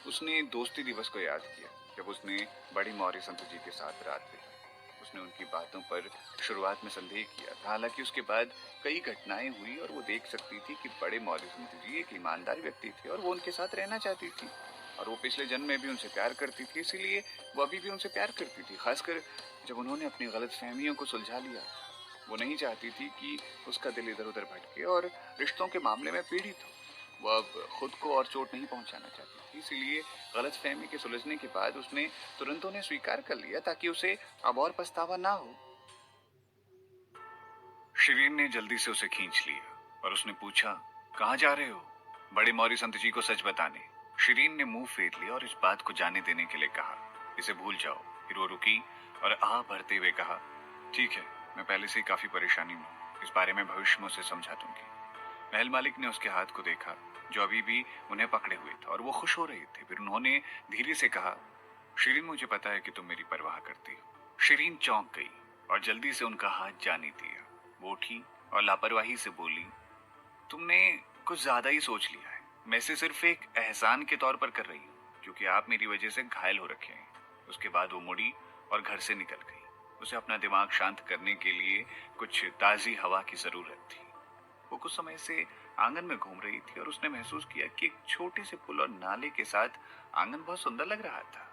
Speaker 1: उसने दोस्ती दिवस को याद किया जब उसने बड़ी मौर्य संत जी के साथ रात बिताई। उसने उनकी बातों पर शुरुआत में संदेह किया था। हालांकि उसके बाद कई घटनाएं हुई और वो देख सकती थी कि बड़े मौर्य संत जी एक ईमानदार व्यक्ति थे और वो उनके साथ रहना चाहती थी। और वो पिछले जन्म में भी उनसे प्यार करती थी, इसीलिए वो अभी भी उनसे प्यार करती थी, खासकर जब उन्होंने अपनी गलतफहमियों को सुलझा लिया। वो नहीं चाहती थी कि उसका दिल इधर उधर भटके और रिश्तों के मामले में पीड़ित हो। वो अब खुद को और चोट नहीं पहुंचाना चाहती थी, इसीलिए गलतफहमी के सुलझने के बाद उसने तुरंत उन्हें स्वीकार कर लिया ताकि उसे अब और पछतावा ना हो। शिरीन ने जल्दी से उसे खींच लिया और उसने पूछा, कहाँ जा रहे हो? बड़े मौर्य संत जी को सच बताने। शिरीन ने मुंह फेर लिया और इस बात को जाने देने के लिए कहा, इसे भूल जाओ। फिर वो रुकी और आह भरते हुए कहा, ठीक है, मैं पहले से ही काफी परेशानी में हूं। इस बारे में भविष्य में उसे समझा दूंगी। महल मालिक ने उसके हाथ को देखा जो अभी भी उन्हें पकड़े हुए था और वो खुश हो रहे थे। फिर उन्होंने धीरे से कहा, शिरीन, मुझे पता है कि तुम मेरी परवाह करती हो। शिरीन चौंक गई और जल्दी से उनका हाथ जाने दिया। वो उठी और लापरवाही से बोली, तुमने कुछ ज्यादा ही सोच लिया है। मैं इसे सिर्फ एक एहसान के तौर पर कर रही हूँ क्योंकि आप मेरी वजह से घायल हो रखे हैं। उसके बाद वो मुड़ी और घर से निकल गई। उसे अपना दिमाग शांत करने के लिए कुछ ताजी हवा की जरूरत थी। वो कुछ समय से आंगन में घूम रही थी और उसने महसूस किया कि एक छोटे से पुल और नाले के साथ आंगन बहुत सुंदर लग रहा था।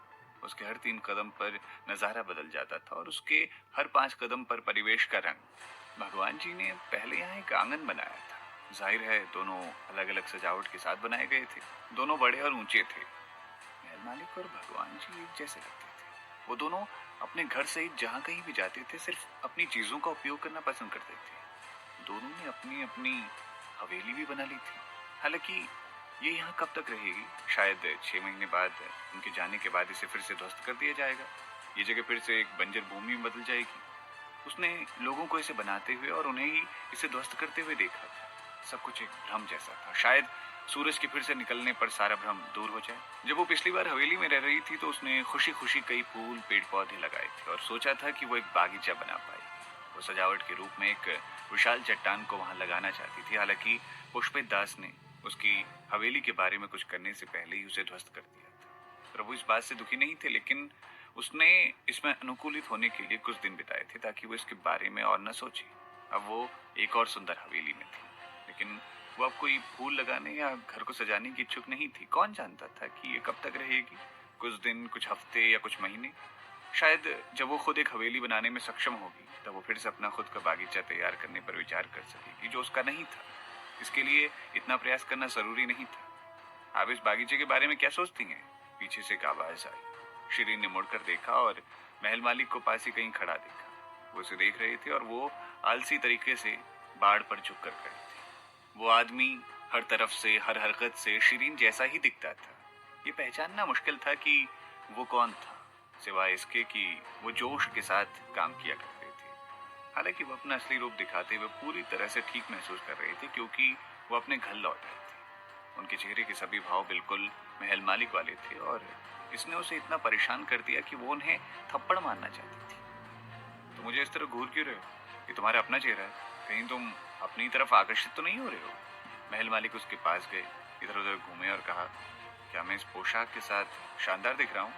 Speaker 1: उसके हर 3 कदम पर नजारा बदल जाता था और उसके हर 5 कदम पर परिवेश का रंग। भगवान जी ने पहले यहाँ एक आंगन बनाया था। जाहिर है दोनों अलग अलग सजावट के साथ बनाए गए थे। दोनों बड़े और ऊंचे थे। महल मालिक और भगवान जी एक जैसे लगते थे। वो दोनों अपने घर से जहाँ कहीं भी जाते थे सिर्फ अपनी चीजों का उपयोग करना पसंद करते थे। दोनों ने अपनी अपनी हवेली भी बना ली थी। हालांकि ये यहाँ कब तक रहेगी? शायद 6 महीने बाद उनके जाने के बाद इसे फिर से ध्वस्त कर दिया जाएगा। ये जगह फिर से एक बंजर भूमि में बदल जाएगी। उसने लोगों को इसे बनाते हुए और उन्हें ही इसे ध्वस्त करते हुए देखा था। सब कुछ एक भ्रम जैसा था। शायद सूरज के फिर से निकलने पर सारा भ्रम दूर हो जाए। जब वो पिछली बार हवेली में रह रही थी तो उसने खुशी खुशी कई फूल पेड़ पौधे लगाए थे और सोचा था कि वो एक बागीचा बना पाए। वो सजावट के रूप में एक विशाल चट्टान को वहां लगाना चाहती थी। हालांकि पुष्पित दास ने उसकी हवेली के बारे में कुछ करने से पहले ही उसे ध्वस्त कर दिया था। प्रभु इस बात से दुखी नहीं थे, लेकिन उसने इसमें अनुकूलित होने के लिए कुछ दिन बिताए थे ताकि वो इसके बारे में और न सोचे। अब वो एक और सुंदर हवेली में थी, लेकिन वो अब कोई फूल लगाने या घर को सजाने की इच्छुक नहीं थी। कौन जानता था कि ये कब तक रहेगी? कुछ दिन, कुछ हफ्ते या कुछ महीने। शायद जब वो खुद एक हवेली बनाने में सक्षम होगी तब वो फिर से अपना खुद का बागीचा तैयार करने पर विचार कर सकेगी जो उसका नहीं था। इसके लिए इतना प्रयास करना जरूरी नहीं था। आप इस बागीचे के बारे में क्या सोचती हैं? पीछे से एक आवाज आई। शिरीन ने मुड़कर देखा और महल मालिक को पास ही कहीं खड़ा देखा। वो उसे देख रहे थे और वो आलसी तरीके से बाड़ पर झुककर खड़े थे। वो आदमी हर तरफ से, हर हरकत से शिरीन जैसा ही दिखता था। ये पहचानना मुश्किल था कि वो कौन था, सिवाय इसके कि वो जोश के साथ काम किया करते थे। हालांकि वो अपना असली रूप दिखाते हुए पूरी तरह से ठीक महसूस कर रहे थे क्योंकि वो अपने घर लौट आए थे। उनके चेहरे के सभी भाव बिल्कुल महल मालिक वाले थे और इसने उसे इतना परेशान कर दिया कि वो उन्हें थप्पड़ मारना चाहती थी। तो मुझे इस तरह घूर क्यों रहे हो? ये तुम्हारा अपना चेहरा है, कहीं तुम अपनी तरफ आकर्षित तो नहीं हो रहे हो? महल मालिक उसके पास गए, इधर उधर घूमे और कहा, क्या मैं इस पोशाक के साथ शानदार दिख रहा हूँ?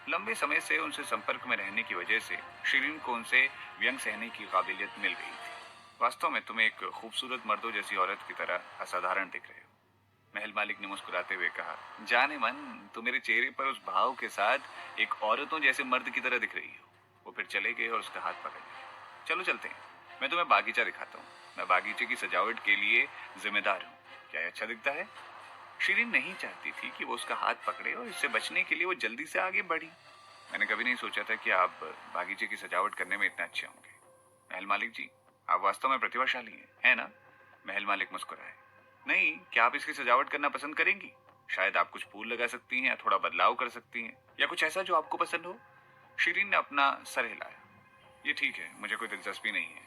Speaker 1: लंबे समय से उनसे संपर्क में रहने की वजह से शिरीन को उनसे व्यंग सहने की काबिलियत मिल गई थी। वास्तव में तुम एक खूबसूरत मर्दों जैसी औरत की तरह असाधारण दिख रहे हो। महल मालिक ने मुस्कुराते हुए कहा, जाने मन, तुम मेरे चेहरे पर उस भाव के साथ एक औरतों जैसे मर्द की तरह दिख रही हो। वो फिर चले गए और उसका हाथ पकड़ लिया। चलो चलते हैं, मैं तुम्हें बागीचा दिखाता हूँ। मैं बागीचे की सजावट के लिए जिम्मेदार हूँ। क्या ये अच्छा दिखता है? शिरीन नहीं चाहती थी कि वो उसका हाथ पकड़े और इससे बचने के लिए वो जल्दी से आगे बढ़ी। मैंने कभी नहीं सोचा था कि आप बागीचे की सजावट करने में इतने अच्छे होंगे। महल मालिक जी, आप वास्तव में प्रतिभाशाली हैं, है ना? महल मालिक मुस्कुराए। नहीं, क्या आप इसकी सजावट करना पसंद करेंगी? शायद आप कुछ फूल लगा सकती हैं या थोड़ा बदलाव कर सकती हैं या कुछ ऐसा जो आपको पसंद हो। शिरीन ने अपना सर हिलाया। ये ठीक है, मुझे कोई दिलचस्पी नहीं है।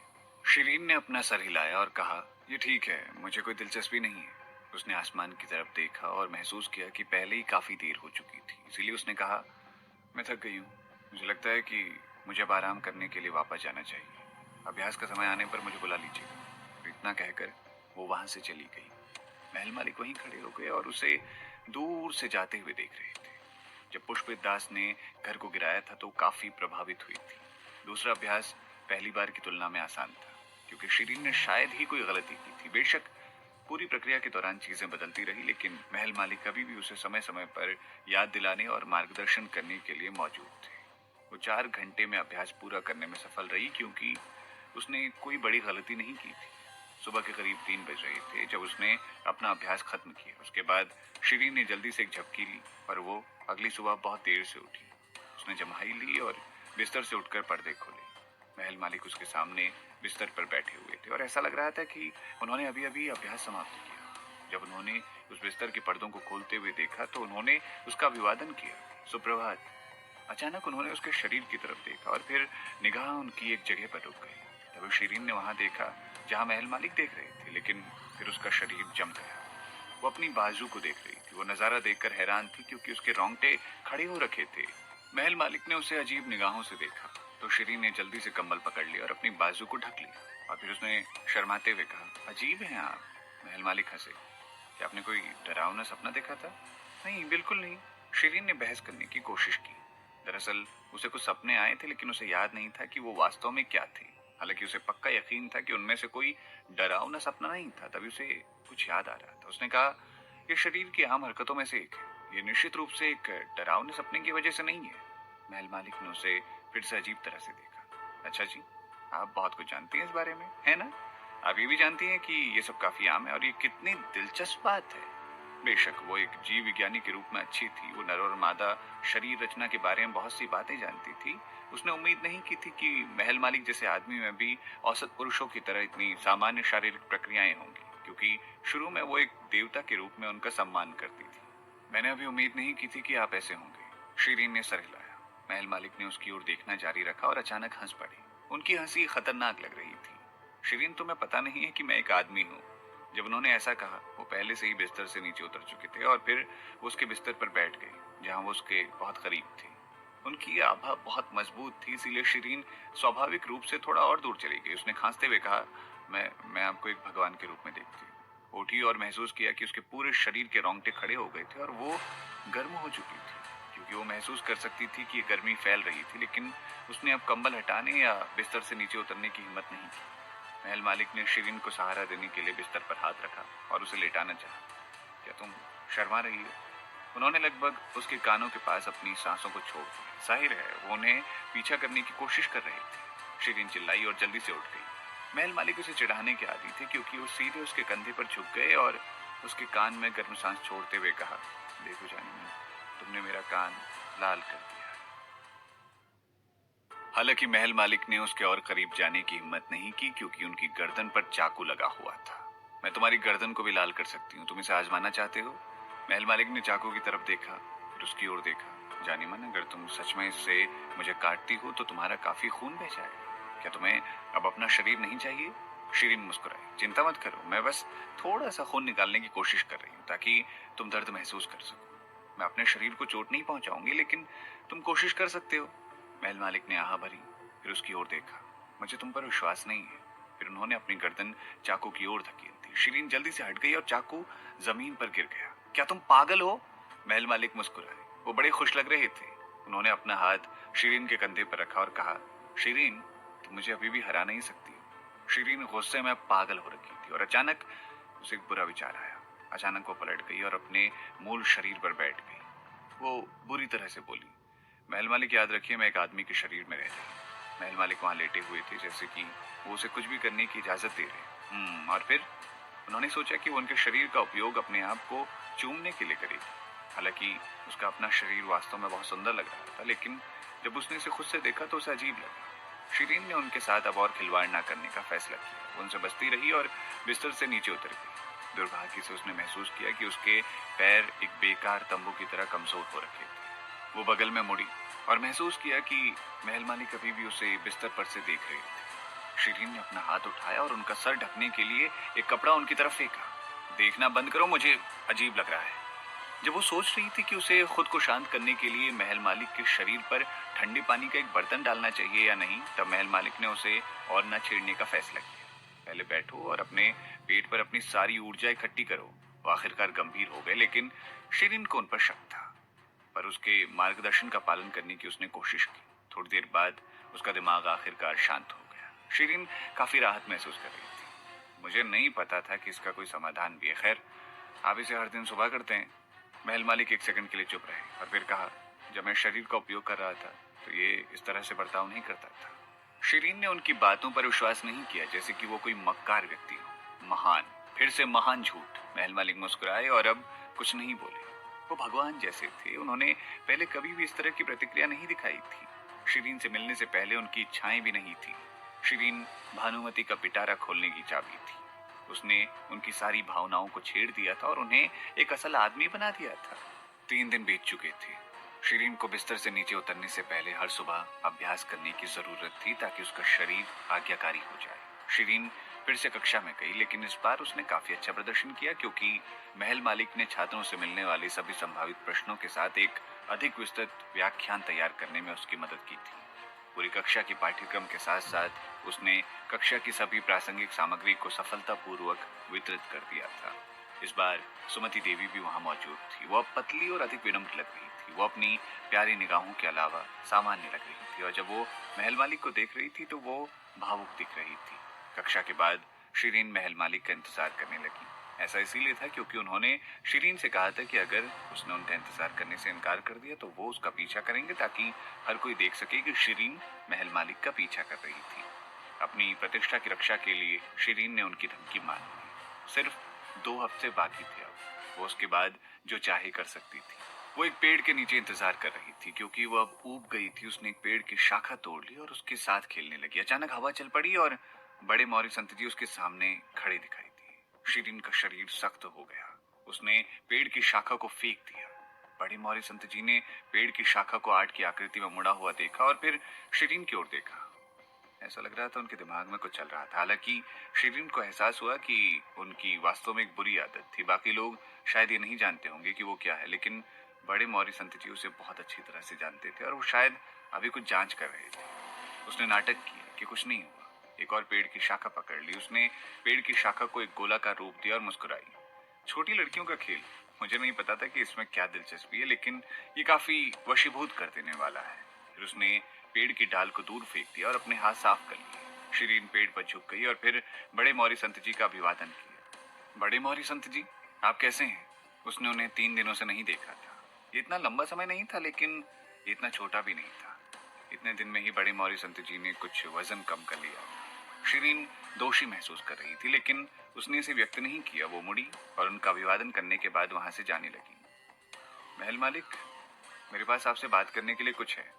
Speaker 1: शिरीन ने अपना सर हिलाया और कहा, ये ठीक है, मुझे कोई दिलचस्पी नहीं है। उसने आसमान की तरफ देखा और महसूस किया कि पहले ही काफी देर हो चुकी थी, इसीलिए उसने कहा, मैं थक गई हूँ। मुझे लगता है कि मुझे अब आराम करने के लिए वापस जाना चाहिए। अभ्यास का समय आने पर मुझे बुला लीजिएगा। और इतना कहकर वो वहां से चली गई। महल मालिक वहीं खड़े हो गए और उसे दूर से जाते हुए देख रहे थे। जब पुष्पित दास ने घर को गिराया था तो काफी प्रभावित हुई थी। दूसरा अभ्यास पहली बार की तुलना में आसान था, क्योंकि शिरीन ने शायद ही कोई गलती की थी। बेशक पूरी प्रक्रिया के दौरान चीजें बदलती रही, लेकिन महल मालिक कभी भी उसे समय समय पर याद दिलाने और मार्गदर्शन करने के लिए मौजूद थे। वो 4 घंटे में अभ्यास पूरा करने में सफल रही, क्योंकि उसने कोई बड़ी गलती नहीं की थी। सुबह के करीब 3 बज रहे थे जब उसने अपना अभ्यास खत्म किया। उसके बाद शिरीन ने जल्दी से एक झपकी ली, पर वो अगली सुबह बहुत देर से उठी। उसने जम्हाई ली और बिस्तर से उठकर पर्दे खोले। महल मालिक उसके सामने बिस्तर पर बैठे हुए थे और ऐसा लग रहा था कि उन्होंने अभी अभी अभ्यास समाप्त किया। जब उन्होंने उस बिस्तर के पर्दों को खोलते हुए देखा तो उन्होंने उसका अभिवादन किया, सुप्रभात। अचानक उन्होंने उसके शरीर की तरफ देखा और फिर निगाह उनकी एक जगह पर रुक गई। तभी शिरीन ने वहां देखा जहां महल मालिक देख रहे थे, लेकिन फिर उसका शरीर जम गया। वो अपनी बाजू को देख रही थी। वो नजारा देखकर हैरान थी, क्योंकि उसके रोंगटे खड़े हो रखे थे। महल मालिक ने उसे अजीब निगाहों से देखा तो शिरीन ने जल्दी से कंबल पकड़ लिया और अपनी बाजू को ढक लिया। और फिर उसने शर्माते हुए कहा, अजीब हैं आप। महल मालिक हंसे, क्या आपने कोई डरावना सपना देखा था? नहीं, बिल्कुल नहीं। शिरीन ने बहस करने की कोशिश की। दरअसल उसे कुछ सपने आए थे, लेकिन उसे याद नहीं था कि वो वास्तव में क्या थे। हालांकि उसे पक्का यकीन था कि उनमें से कोई डरावना सपना नहीं था। तभी उसे कुछ याद आ रहा था। उसने कहा, ये शरीर की आम हरकतों में से एक है। ये निश्चित रूप से एक डरावने सपने की वजह से नहीं है। महल मालिक ने उसे फिर से अजीब तरह से देखा। अच्छा जी, आप बहुत कुछ जानती हैं इस बारे में, है ना? आप ये भी जानती हैं कि ये सब काफी आम है और ये कितनी दिलचस्प बात है। बेशक वो एक जीव विज्ञानी के रूप में अच्छी थी। वो नर और मादा शरीर रचना के बारे में बहुत सी बातें जानती थी। उसने उम्मीद नहीं की थी कि महल मालिक जैसे आदमी में भी औसत पुरुषों की तरह इतनी सामान्य शारीरिक प्रक्रियाएं होंगी, क्योंकि शुरू में वो एक देवता के रूप में उनका सम्मान करती थी। मैंने अभी उम्मीद नहीं की थी कि आप ऐसे होंगे। शिरीन ने सर हिलाया। महल मालिक ने उसकी ओर देखना जारी रखा और अचानक हंस पड़ी। उनकी हंसी खतरनाक लग रही थी। शिरीन, तुम्हें पता नहीं है कि मैं एक आदमी हूँ? जब उन्होंने ऐसा कहा, वो पहले से ही बिस्तर से नीचे उतर चुके थे और फिर वो उसके बिस्तर पर बैठ गए, जहां वो उसके बहुत करीब थे। उनकी आभा बहुत मजबूत थी, इसीलिए शिरीन स्वाभाविक रूप से थोड़ा और दूर चली गई। उसने खांसते हुए कहा, मैं आपको एक भगवान के रूप में देखती हूँ। उठी और महसूस किया कि उसके पूरे शरीर के रोंगटे खड़े हो गए थे और वो गर्म हो चुकी थी, क्योंकि वो महसूस कर सकती थी कि गर्मी फैल रही थी। लेकिन उसने अब कंबल हटाने या बिस्तर से नीचे उतरने की हिम्मत नहीं की। महल मालिक ने शिरीन को सहारा देने के लिए बिस्तर पर हाथ रखा और उसे लेटाना चाहा। क्या तुम शर्मा रही हो? उन्होंने लगभग उसके कानों के पास अपनी सांसों को छोड़ दिया। जाहिर है वो उन्हें पीछा करने की कोशिश कर रहे थे। शिरीन चिल्लाई और जल्दी से उठ गई। महल मालिक उसे चिढ़ाने के आदी थे, क्योंकि वो सीधे उसके कंधे पर झुक गए और उसके कान में गर्म सांस छोड़ते हुए कहा, देखो जानी, तुमने मेरा कान लाल कर दिया। हालांकि महल मालिक ने उसके और करीब जाने की हिम्मत नहीं की, क्योंकि उनकी गर्दन पर चाकू लगा हुआ था। मैं तुम्हारी गर्दन को भी लाल कर सकती हूँ, तुम इसे आजमाना चाहते हो? महल मालिक ने चाकू की तरफ देखा, फिर उसकी ओर देखा। जानी मन, अगर तुम सच में इससे मुझे काटती हो तो तुम्हारा काफी खून बह जाएगा। क्या तुम्हें अब अपना शरीर नहीं चाहिए? शिरीन मुस्कुराई। चिंता मत करो, मैं बस थोड़ा सा खून निकालने की कोशिश कर रही हूँ, ताकि तुम दर्द महसूस कर सको। मैं अपने शरीर को चोट नहीं पहुंचाऊंगी, लेकिन तुम कोशिश कर सकते हो। महल मालिक ने आह भरी, फिर उसकी ओर देखा। मुझे तुम पर विश्वास नहीं है। फिर उन्होंने अपनी गर्दन चाकू की ओर धकेल दी। शिरीन जल्दी से हट गई और चाकू जमीन पर गिर गया। क्या तुम पागल हो? महल मालिक मुस्कुराए। वो बड़े खुश लग रहे थे। उन्होंने अपना हाथ शिरीन के कंधे पर रखा और कहा, शिरीन, तुम मुझे अभी भी हरा नहीं सकती। शिरीन गुस्से में पागल हो रखी थी और अचानक उसे एक बुरा विचार आया। अचानक वो पलट गई और अपने मूल शरीर पर बैठ गई। वो बुरी तरह से बोली, महल मालिक, याद रखिए, मैं एक आदमी के शरीर में रह रही। महल मालिक वहां लेटे हुए थे, जैसे कि वो उसे कुछ भी करने की इजाजत दे रहे। और फिर उन्होंने सोचा कि वो उनके शरीर का उपयोग अपने आप को चूमने के लिए करेगी। हालांकि उसका अपना शरीर वास्तव में बहुत सुंदर लग रहा था, लेकिन जब उसने इसे खुद से देखा तो उसे अजीब लगा। शिरीन ने उनके साथ अब और खिलवाड़ ना करने का फैसला किया। वो उनसे बचती रही और बिस्तर से नीचे उतर गई। दुर्भाग्य से उसने महसूस किया कि उसके पैर एक बेकार तंबू की तरह कमजोर हो रखे थे। वो बगल में मुड़ी और महसूस किया कि महल मालिक अभी भी उसे बिस्तर पर से देख रहे थे। शिरीन ने अपना हाथ उठाया और उनका सर ढकने के लिए एक कपड़ा उनकी तरफ फेंका। देखना बंद करो, मुझे अजीब लग रहा है। जब वो सोच रही थी कि उसे खुद को शांत करने के लिए महल मालिक के शरीर पर ठंडे पानी का एक बर्तन डालना चाहिए या नहीं, तब महल मालिक ने उसे और न छेड़ने का फैसला किया। पहले बैठो और अपने पेट पर अपनी सारी ऊर्जा इकट्ठी करो। वो आखिरकार गंभीर हो गए, लेकिन शिरीन को उन पर शक था। पर उसके मार्गदर्शन का पालन करने की उसने कोशिश की। थोड़ी देर बाद उसका दिमाग आखिरकार शांत हो गया। शिरीन काफी राहत महसूस कर रही थी। मुझे नहीं पता था कि इसका कोई समाधान भी है। खैर, आप इसे हर दिन सुबह करते हैं। महल मालिक एक सेकंड के लिए चुप रहे और फिर कहा, जब मैं शरीर का उपयोग कर रहा था तो ये इस तरह से बर्ताव नहीं करता था। शिरीन ने उनकी बातों पर विश्वास नहीं किया, जैसे कि वो कोई मक्कार व्यक्ति हो। महान, फिर से महान झूठ। महल मालिक मुस्कुराए और अब कुछ नहीं बोले। वो भगवान जैसे थे। उन्होंने पहले कभी भी इस तरह की प्रतिक्रिया नहीं दिखाई थी। शिरीन से मिलने से पहले उनकी इच्छाएं भी नहीं थी। शिरीन भानुमति का पिटारा खोलने की चाबी थी। उसने उनकी सारी भावनाओं को छेड़ दिया था और उन्हें एक असल आदमी बना दिया था। 3 दिन बीत चुके थे। शिरीन को बिस्तर से नीचे उतरने से पहले हर सुबह अभ्यास करने की जरूरत थी, ताकि उसका शरीर आज्ञाकारी हो जाए। शिरीन फिर से कक्षा में गई, लेकिन इस बार उसने काफी अच्छा प्रदर्शन किया, क्योंकि महल मालिक ने छात्रों से मिलने वाले सभी संभावित प्रश्नों के साथ एक अधिक विस्तृत व्याख्यान तैयार करने में उसकी मदद की थी। पूरी कक्षा के पाठ्यक्रम के साथ साथ उसने कक्षा की सभी प्रासंगिक सामग्री को सफलतापूर्वक वितरित कर दिया था। इस बार सुमति देवी भी वहां मौजूद थी। वो अब पतली और अधिक विनम्र लग रही थी। वो अपनी प्यारी निगाहों के अलावा सामान्य लग रही थी, और जब वो महल मालिक को देख रही थी तो वो भावुक दिख रही थी। कक्षा के बाद शिरीन महल मालिक का इंतजार करने लगी। ऐसा इसीलिए था क्योंकि उन्होंने शिरीन से कहा था कि अगर उसने उनका इंतजार करने से इनकार कर दिया तो वो उसका पीछा करेंगे, ताकि हर कोई देख सके कि शिरीन महल मालिक का पीछा कर रही थी। अपनी प्रतिष्ठा की रक्षा के लिए शिरीन ने उनकी धमकी मान ली। सिर्फ 2 हफ्ते बाकी थे। अब वो उसके बाद जो चाहे कर सकती थी। वो एक पेड़ के नीचे इंतजार कर रही थी, क्योंकि वो अब ऊब गई थी। उसने एक पेड़ की शाखा तोड़ ली और उसके साथ खेलने लगी। अचानक हवा चल पड़ी और बड़े मौर्य संत जी उसके सामने खड़े दिखाई दिए। शिरीन का शरीर सख्त हो गया। उसने पेड़ की शाखा को फेंक दिया। बड़े मौर्य संत जी ने पेड़ की शाखा को आठ की आकृति में मुड़ा हुआ देखा और फिर शिरीन की ओर देखा। ऐसा लग रहा था उनके दिमाग में कुछ चल रहा था। हालांकि शिरीन को एहसास हुआ कि उनकी वास्तव में एक बुरी आदत थी। बाकी लोग शायद ये नहीं जानते होंगे कि वो क्या है, लेकिन बड़े मौर्य संत जी उसे बहुत अच्छी तरह से जानते थे और वो शायद अभी कुछ जांच कर रहे थे। उसने नाटक किया कि कुछ नहीं हुआ। एक और पेड़ की शाखा पकड़ ली। उसने पेड़ की शाखा को एक गोलाकार रूप दिया और मुस्कुराई। छोटी लड़कियों का खेल। मुझे नहीं पता था कि इसमें क्या दिलचस्पी है, लेकिन ये काफी वशीभूत कर देने वाला है। फिर उसने पेड़ की डाल को दूर फेंक दिया और अपने हाथ साफ कर लिए। शिरीन पेड़ पर झुक गई और फिर बड़े मौर्य संत जी का अभिवादन किया। बड़े मौर्य संत जी, आप कैसे हैं? उसने उन्हें 3 दिनों से नहीं देखा था। ये इतना लंबा समय नहीं था, लेकिन इतना छोटा भी नहीं था। इतने दिन में ही बड़े मौर्य संत जी ने कुछ वजन कम कर लिया। शिरीन दोषी महसूस कर रही थी, लेकिन उसने इसे व्यक्त नहीं किया। वो मुड़ी और उनका अभिवादन करने के बाद वहां से जाने लगी। महल मालिक, मेरे पास आपसे बात करने के लिए कुछ है।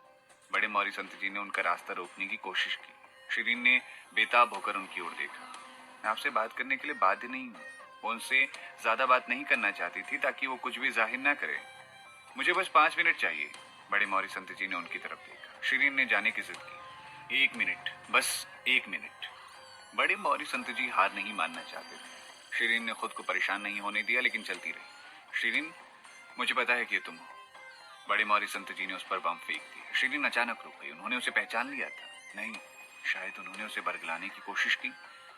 Speaker 1: बड़े मौर्य संत जी ने उनका रास्ता रोकने की कोशिश की। शिरीन ने बेताब होकर उनकी ओर देखा। मैं आपसे बात करने के लिए बाध्य नहीं हूँ। वो उनसे ज्यादा बात नहीं करना चाहती थी, ताकि वो कुछ भी जाहिर ना करे। मुझे बस 5 मिनट चाहिए। बड़े मौर्य संत जी ने उनकी तरफ देखा। शिरीन ने जाने की जिद की। 1 मिनट, बस 1 मिनट। बड़े मौर्य संत जी हार नहीं मानना चाहते थे। शिरीन ने खुद को परेशान नहीं होने दिया, लेकिन चलती रही। शिरीन, मुझे पता है कि तुम हो। बड़े मौर्य संत जी ने उस पर बम फेंक दिया। शिरीन अचानक रुक गई। उन्होंने उसे पहचान लिया था। नहीं, शायद उन्होंने उसे बरगलाने की कोशिश की।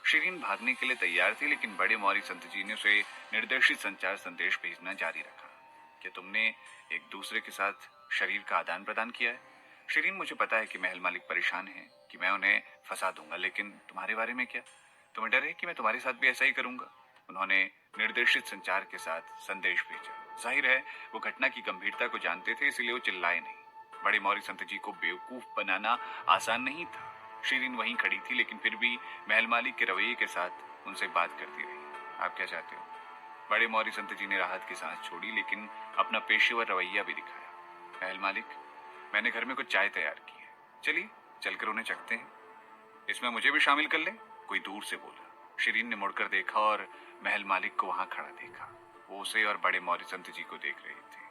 Speaker 1: शिरीन भागने के लिए तैयार थी, लेकिन बड़े मौर्य संत जी ने उसे निर्देशित संचार संदेश भेजना जारी रखा। क्या तुमने एक दूसरे के साथ शरीर का आदान प्रदान किया है? शिरीन, मुझे पता है कि महल मालिक परेशान है कि मैं उन्हें फंसा दूंगा, लेकिन तुम्हारे बारे में क्या? तुम्हें डर है कि मैं तुम्हारे साथ भी ऐसा ही करूंगा? उन्होंने निर्देशित संचार के साथ संदेश भेजा। जाहिर है वो घटना की गंभीरता को जानते थे, इसलिए वो चिल्लाए नहीं। बड़े मौर्य संत जी को बेवकूफ बनाना आसान नहीं था। शिरीन वहीं खड़ी थी, लेकिन फिर भी महल मालिक के रवैये के साथ उनसे बात करती रही। आप क्या चाहते हो? बड़े मौर्य संत जी ने राहत की सांस छोड़ी, लेकिन अपना पेशेवर रवैया भी दिखाया। महल मालिक, मैंने घर में कुछ चाय तैयार की है। चलिए चलकर उन्हें चखते हैं। इसमें मुझे भी शामिल कर ले, कोई दूर से बोला। शिरीन ने मुड़कर देखा और महल मालिक को वहां खड़ा देखा। वो उसे और बड़े मौर्य संत जी को देख रहे थे।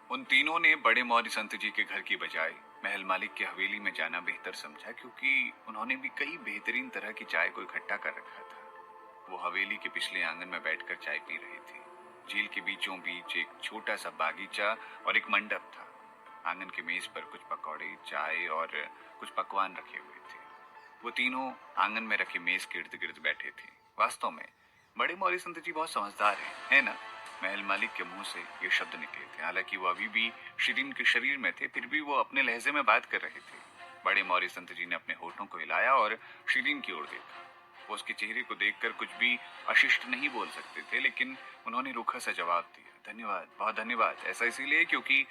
Speaker 1: उन तीनों ने बड़े मौर्य संत जी के घर की बजाय महल मालिक की हवेली में जाना बेहतर समझा, क्योंकि उन्होंने भी कई बेहतरीन तरह की चाय को इकट्ठा कर रखा था। वो हवेली के पिछले आंगन में बैठकर चाय पी रहे थे। झील के बीचों बीच एक छोटा सा बागीचा और एक मंडप था। आंगन की मेज पर कुछ पकौड़े, चाय और कुछ पकवान रखे हुए थे। वो तीनों आंगन में रखे मेज के इर्द गिर्द बैठे थे। वास्तव में बड़े मौर्य संत जी बहुत समझदार हैं, है ना? महल मालिक के मुंह से ये शब्द निकले थे। हालांकि वो अभी भी शिरीन के शरीर में थे, फिर भी वो अपने लहजे में बात कर रहे थे। बड़े मौर्य संत जी ने अपने होठों को हिलाया और शिरीन की ओर देखा। वो उसके चेहरे को देखकर कुछ भी अशिष्ट नहीं बोल सकते थे, लेकिन उन्होंने रूखा सा जवाब दिया, धन्यवाद, बहुत धन्यवाद। ऐसा इसीलिए क्योंकि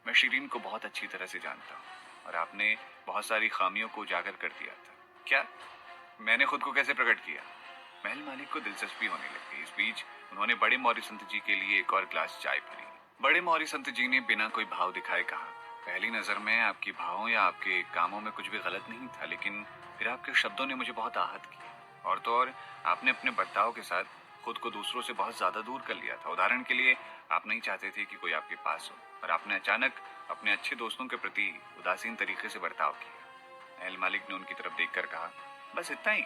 Speaker 1: मैं शिरीन को बहुत अच्छी तरह से जानता हूँ और आपने बहुत सारी खामियों को उजागर कर दिया था। क्या? मैंने खुद को कैसे प्रकट किया? महल मालिक को दिलचस्पी होने लग गई। इस बीच उन्होंने बड़े मौर्य संत जी के लिए एक और ग्लास चाय भरी। बड़े मौर्य संत जी ने बिना कोई भाव दिखाए कहा, पहली नजर में आपके भावों या आपके कामों में कुछ भी गलत नहीं था, लेकिन फिर आपके शब्दों ने मुझे बहुत आहत किया। और तो और आपने अपने बर्ताव के साथ खुद को दूसरों से बहुत ज्यादा दूर कर लिया था। उदाहरण के लिए, आप नहीं चाहते थे कि कोई आपके पास हो, और आपने अचानक अपने अच्छे दोस्तों के प्रति उदासीन तरीके से बर्ताव किया। महल मालिक ने उनकी तरफ देखकर कहा, बस इतना ही?